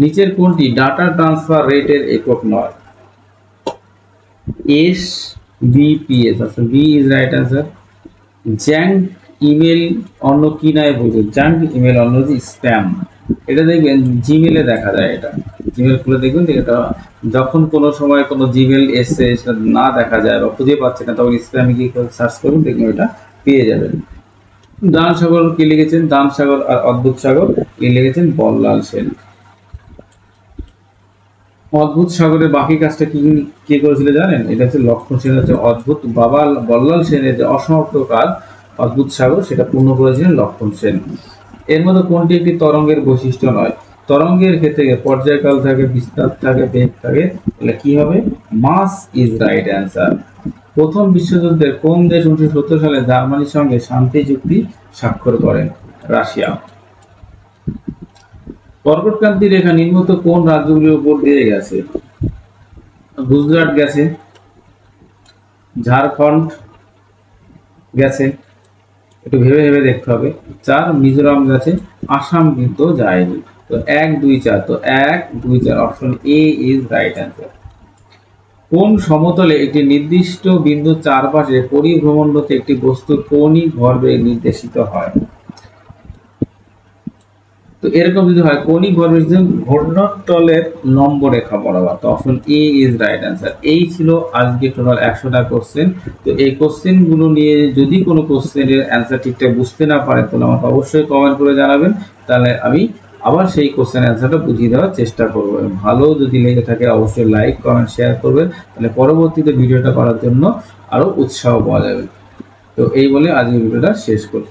নিচের কোনটি ডাটা ট্রান্সফার রেটের একক নয়? SBPS, option B is right answer. Junk email অন্য কি নয় বলছে? জাঙ্ক ইমেল অন্য হচ্ছে স্প্যাম। এটা দেখবেন জিমেলে দেখা যায়, এটা জিমেল খুলে দেখবেন, এটা যখন কোনো সময় কোনো জিমেল এসে না দেখা যায় বা খুঁজে পাচ্ছে না, তখন স্প্যামে গিয়ে সার্চ করুন, দেখবেন ওটা পেয়ে যাবেন। দান সাগর কে লিখেছেন? দান সাগর আর অদ্ভুত সাগর কে লিখেছেন? বল্লাল সেন। অদ্ভুত সাগরের বাকি কাজটা কি কে করেছিল জানেন? এটা হচ্ছে লক্ষণ সেন। হচ্ছে অদ্ভুত বল্লাল সেনের যে অসমাপ্ত কাজ অদ্ভুত সাগর, সেটা পূর্ণ করেছিলেন লক্ষণ সেন। এর মধ্যে কোনটি একটি তরঙ্গের বৈশিষ্ট্য নয়? তরঙ্গের ক্ষেত্রে পর্যায়কাল থাকে, বিস্তার থাকে, বেগ থাকে, তাহলে কি হবে? Much is right answer. প্রথম বিশ্বযুদ্ধের কোন দেশ 1970 সালে জার্মানির সঙ্গে শান্তি চুক্তি স্বাক্ষর করেন? রাশিয়া। কর্কটক্রান্তি রেখা নিম্নোক্ত কোন রাজ্যগুলির উপর দিয়ে গেছে? গুজরাট গেছে, ঝাড়খণ্ড গেছে, একটু ভেবে ভেবে দেখতে হবে। 4 মিজোরাম গেছে, আসাম কিন্তু যায়নি। তো 1 2 4, তো 1 2 4, option A is right answer. কোন সমতলে একটি নির্দিষ্ট বিন্দুর চারপাশে পরিভ্রমণরত একটি বস্তুর কৌণিক ভরবেগ নির্দেশিত হয়? তো এরকম যদি হয় কৌণিক ভরবেগ ঘূর্ণনতলের লম্ব রেখা বরাবর, তো option A is right answer. এই ছিল আজকে টোটাল 100টা কোশ্চেন। তো এই কোশ্চেন গুলো নিয়ে যদি কোনো কোশ্চেনের অ্যান্সার ঠিকঠাক বুঝতে না পারেন তাহলে আমাকে অবশ্যই কমেন্ট করে জানাবেন, তাহলে আমি আবার সেই কোশ্চেন অ্যান্সারটা বুঝিয়ে দেওয়ার চেষ্টা করব। ভালো যদি লেগে থাকে অবশ্যই লাইক কমেন্ট শেয়ার করবেন, তাহলে পরবর্তীতে ভিডিওটা করার জন্য আরো উৎসাহ পাওয়া যাবে। তো এই বলে আজকের ভিডিওটা শেষ করছি।